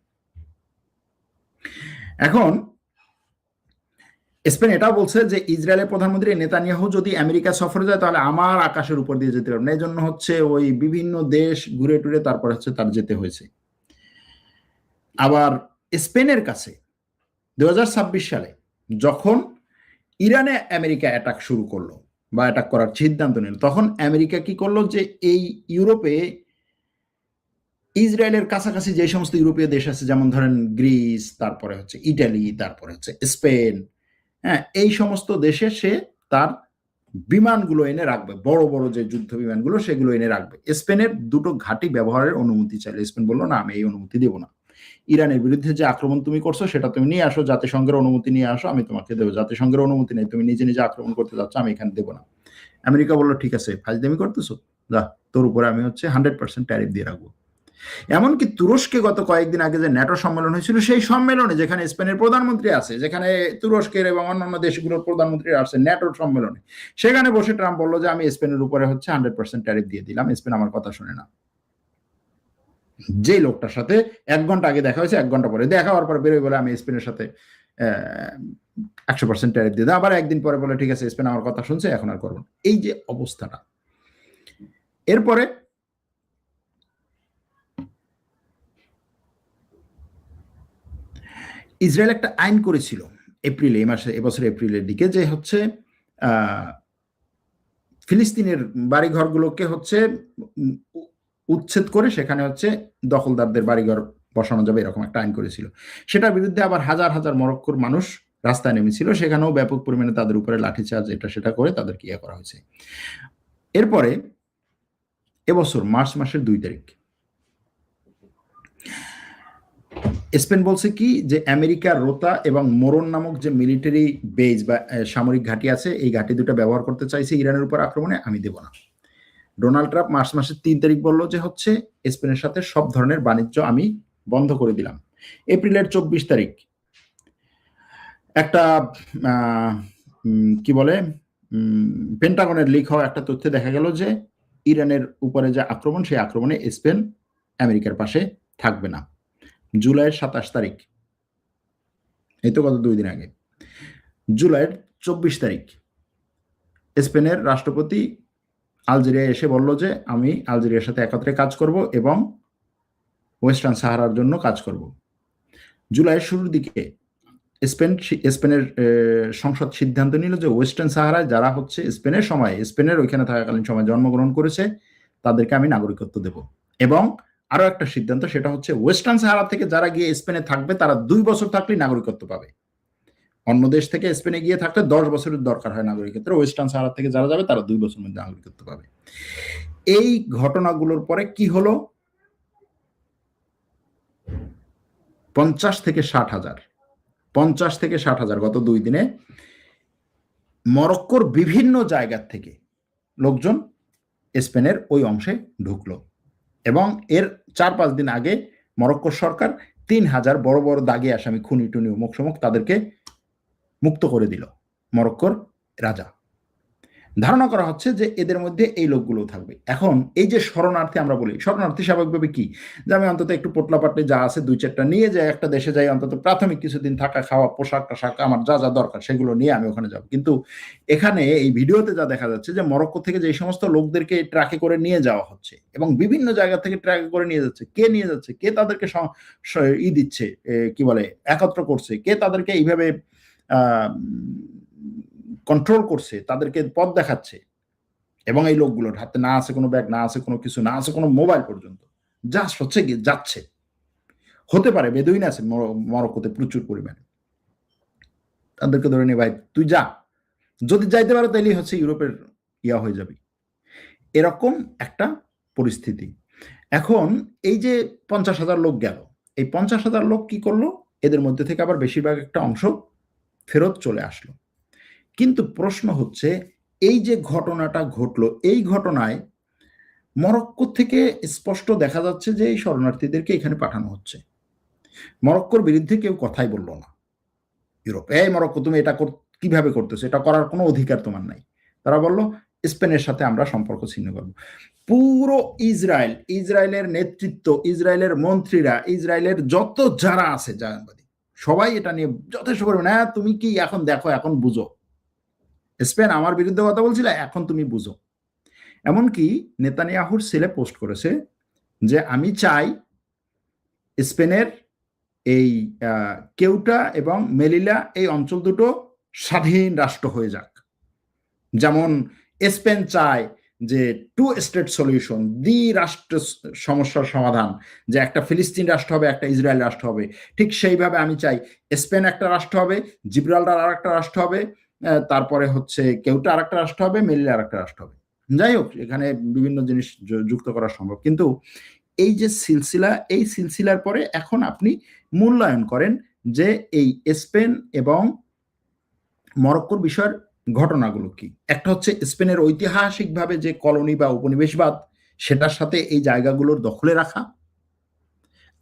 এখন স্পেন এটাও বলছে যে ইসরায়েলের প্রধানমন্ত্রী নেতানিয়াহু যদি আমেরিকা সফরে যায় তাহলে আমার আকাশের উপর দিয়ে যেতে পারবে না। এই জন্য হচ্ছে ওই বিভিন্ন দেশ ঘুরে টুরে তারপর হচ্ছে তার যেতে হয়েছে। আবার স্পেনের কাছে 2026 সালে যখন ইরানে আমেরিকা অ্যাটাক শুরু করলো বা অ্যাটাক করার সিদ্ধান্ত নিল, তখন আমেরিকা কি করলো যে এই ইউরোপে ইসরায়েলের কাছাকাছি যে সমস্ত ইউরোপীয় দেশ আছে, যেমন ধরেন গ্রিস, তারপরে হচ্ছে ইটালি, তারপরে হচ্ছে স্পেন, হ্যাঁ, এই সমস্ত দেশে সে তার বিমানগুলো এনে রাখবে, বড় বড় যে যুদ্ধ বিমানগুলো সেগুলো এনে রাখবে। স্পেনের দুটো ঘাঁটি ব্যবহারের অনুমতি চাইলে স্পেন বললো না, আমি এই অনুমতি দেবো না। ইরানের বিরুদ্ধে যে আক্রমণ তুমি করছো সেটা তুমি নিয়ে আসো, জাতিসংঘের অনুমতি নিয়ে আসো, আমি তোমাকে দেবো। জাতিসংঘের অনুমতি নেই, তুমি নিজে নিজে আক্রমণ করতে যাচ্ছ, আমি এখানে দেবো না। আমেরিকা বললো ঠিক আছে, ফাজলামি করতেছো, যা, তোর উপরে আমি হচ্ছে 100% ট্যারিফ দিয়ে রাখবো। এমনকি তুরস্কে গত কয়েকদিন আগে যে ন্যাটো সম্মেলন হয়েছিল, সেই সম্মেলনে যেখানে স্পেনের প্রধানমন্ত্রী আছে, যেখানে তুরস্কের এবং অন্যান্য দেশগুলোর প্রধানমন্ত্রী আছে ন্যাটোর সম্মেলনে, সেখানে বসে ট্রাম্প বললো যে আমি স্পেনের উপরে হচ্ছে 100% ট্যারিফ দিয়ে দিলাম। স্পেন আমার কথা শুনে না। যে লোকটার সাথে 1 ঘন্টা আগে দেখা হয়েছে, 1 ঘন্টা পরে দেখা হওয়ার পরে বেরোয় বলে আমি স্পেনের সাথে 100% ট্যারিফ দিয়ে দেয়, আবার একদিন পরে বলে ঠিক আছে স্পেন আমার কথা শুনছে, এখন আর করবো না। এই যে অবস্থাটা। এরপরে ইসরায়েল একটা আইন করেছিল এপ্রিলে, এই মাসে, এবছর এপ্রিলের দিকে, যে হচ্ছে ফিলিস্তিনের বাড়িঘরগুলোকে হচ্ছে উচ্ছেদ করে সেখানে হচ্ছে দখলদারদের বাড়িঘর বসানো যাবে, এরকম একটা আইন করেছিল। সেটার বিরুদ্ধে আবার হাজার হাজার মরক্কোর মানুষ রাস্তায় নেমেছিল, সেখানেও ব্যাপক পরিমাণে তাদের উপরে লাঠিচার্জ এটা সেটা করে তাদেরকে ইয়ে করা হয়েছে। এরপরে এবছর মার্চ মাসের 2 তারিখ স্পেন বলছে কি যে আমেরিকার রোতা এবং মোরন নামক যে মিলিটারি বেজ বা সামরিক ঘাঁটি আছে, এই ঘাঁটি দুটো ব্যবহার করতে চাইছে ইরানের উপর আক্রমণে, আমি দেব না। ডোনাল্ড ট্রাম্প মার্চ মাসের 3 তারিখ বলল যে হচ্ছে স্পেনের সাথে সব ধরনের বাণিজ্য আমি বন্ধ করে দিলাম। এপ্রিলের 24 তারিখ একটা কি বলে পেন্টাগনের লিক হওয়া একটা তথ্যে দেখা গেল যে ইরানের উপরে যে আক্রমণ, সেই আক্রমণে স্পেন আমেরিকার পাশে থাকবে না। জুলাইয়ের 27 তারিখ, এই তো গত 2 দিন আগে, জুলাইয়ের 24 তারিখ স্পেনের রাষ্ট্রপতি আলজেরিয়া এসে বলল যে আমি আলজেরিয়ার সাথে একত্রে কাজ করব এবং ওয়েস্টার্ন সাহারার জন্য কাজ করব। জুলাইয়ের শুরুর দিকে স্পেনের সংসদ সিদ্ধান্ত নিল যে ওয়েস্টার্ন সাহারায় যারা হচ্ছে স্পেনের ওইখানে থাকাকালীন সময় জন্মগ্রহণ করেছে তাদেরকে আমি নাগরিকত্ব দেব। এবং আরো একটা সিদ্ধান্ত, সেটা হচ্ছে ওয়েস্টার্ন সাহারা থেকে যারা গিয়ে স্পেনে থাকবে তারা 2 বছর থাকলেই নাগরিকত্ব পাবে। অন্য দেশ থেকে স্পেনে গিয়ে থাকলে 10 বছরের দরকার হয় নাগরিকত্ব, ওয়েস্টার্ন সাহারা থেকে যারা যাবে তারা 2 বছর মধ্যে নাগরিকত্ব পাবে। এই ঘটনাগুলোর পরে কি হলো, 50 থেকে 60 হাজার গত 2 দিনে মরক্কোর বিভিন্ন জায়গা থেকে লোকজন স্পেনের ওই অংশে ঢুকলো। এবং এর 4-5 দিন আগে মরক্কোর সরকার 3000 বড় বড় দাগি আসামি, খুনি টুনি অমুক সমুক, তাদেরকে মুক্ত করে দিল মরক্কোর রাজা। ধারণা করা হচ্ছে যে এদের মধ্যে এই লোকগুলো থাকবে। এখন এই যে শরণার্থী আমরা বলি, শরণার্থী স্বাভাবিকভাবে কি, যে আমি অন্তত একটু পোটলাপাটলি যা আছে 2-4টা নিয়ে যাই, একটা দেশে যাই, অন্তত প্রাথমিক কিছুদিন থাকা খাওয়া পোশাক টোশাক আমার যা যা দরকার সেগুলো নিয়ে আমি ওখানে যাব। কিন্তু এখানে এই ভিডিওতে যা দেখা যাচ্ছে যে মরক্কো থেকে যে সমস্ত লোকদেরকে ট্রাকে করে নিয়ে যাওয়া হচ্ছে এবং বিভিন্ন জায়গা থেকে ট্রাকে করে নিয়ে যাচ্ছে, কে নিয়ে যাচ্ছে, কে তাদেরকে দিচ্ছে, কি বলে একত্র করছে, কে তাদেরকে এইভাবে কন্ট্রোল করছে, তাদেরকে পথ দেখাচ্ছে, এবং এই লোকগুলোর হাতে না আছে কোনো ব্যাগ, না আছে কোনো কিছু, না আছে কোনো মোবাইল পর্যন্ত, জাস্ট হচ্ছে গিয়ে যাচ্ছে। হতে পারে বেদুইন আছে মরক্কোতে প্রচুর পরিমাণে, তাদেরকে ধরে নিয়ে ভাই তুই যা, যদি যাইতে পারো তাইলেই হচ্ছে ইউরোপের ইয়া হয়ে যাবে, এরকম একটা পরিস্থিতি। এখন এই যে 50,000 লোক গেল, এই 50,000 লোক কি করলো, এদের মধ্যে থেকে আবার বেশিরভাগ একটা অংশ ফেরত চলে আসলো। কিন্তু প্রশ্ন হচ্ছে এই যে ঘটনাটা ঘটলো, এই ঘটনায় মরক্কো থেকে স্পষ্ট দেখা যাচ্ছে যে এই শরণার্থীদেরকে এখানে পাঠানো হচ্ছে। মরক্কোর বিরুদ্ধে কেউ কথাই বলল না। ইউরোপ, এই মরক্কো তুমি এটা কিভাবে করতেছো, এটা করার কোনো অধিকার তোমার নাই। তারা বলল স্পেনের সাথে আমরা সম্পর্ক ছিন্ন করব। পুরো ইসরায়েলের নেতৃত্ব, ইসরায়েলের মন্ত্রীরা, ইসরায়েলের যত যারা আছে জায়নবাদী, সবাই এটা নিয়ে যথেষ্ট পরিমাণে, হ্যাঁ তুমি কি এখন দেখো, এখন বুঝো, স্পেন আমার বিরুদ্ধে কথা বলছিল, এখন তুমি বুঝো। এমনকি নেতানিয়াহুর ছেলে পোস্ট করেছে যে আমি চাই স্পেনের এই কেউটা এবং মেলিলা এই অঞ্চল দুটো স্বাধীন রাষ্ট্র হয়ে যাক, যেমন স্পেন চায় যে 2 স্টেট সলিউশন, রাষ্ট্র সমস্যার সমাধান, যে একটা ফিলিস্তিন রাষ্ট্র হবে, একটা ইসরায়েল রাষ্ট্র হবে, ঠিক সেইভাবে আমি চাই স্পেন একটা রাষ্ট্র হবে, জিব্রাল্টার আর একটা রাষ্ট্র হবে, তারপরে হচ্ছে কেউটা আর একটা রাষ্ট্র হবে, মেলিলা আর একটা রাষ্ট্র হবে। যাই হোক, এখানে বিভিন্ন জিনিস যুক্ত করা সম্ভব। কিন্তু এই যে সিলসিলা, এই সিলসিলার পরে এখন আপনি মূল্যায়ন করেন যে এই স্পেন এবং মরক্কোর বিষয়ের ঘটনাগুলো কি। একটা হচ্ছে স্পেনের ঐতিহাসিকভাবে যে কলোনি বা উপনিবেশবাদ, সেটার সাথে এই জায়গাগুলোর দখলে রাখা।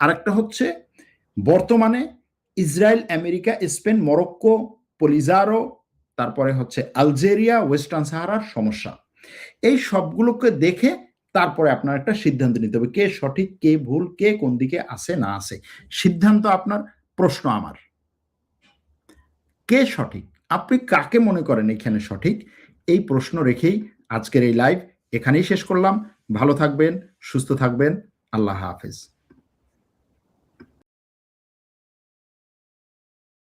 আরেকটা হচ্ছে বর্তমানে ইসরায়েল, আমেরিকা, স্পেন, মরক্কো, পলিজারো, তারপরে হচ্ছে আলজেরিয়া, ওয়েস্টার্ন সাহারার সমস্যা। এই সবগুলোকে দেখে তারপরে আপনার একটা সিদ্ধান্ত নিতে হবে, কে সঠিক, কে ভুল, কে কোন দিকে আছে না আছে। সিদ্ধান্ত আপনার, প্রশ্ন আমার, কে সঠিক, আপনি কাকে মনে করেন এখানে সঠিক, এই প্রশ্ন রেখেই আজকের এই লাইভ এখানেই শেষ করলাম। ভালো থাকবেন, সুস্থ থাকবেন, আল্লাহ হাফেজ।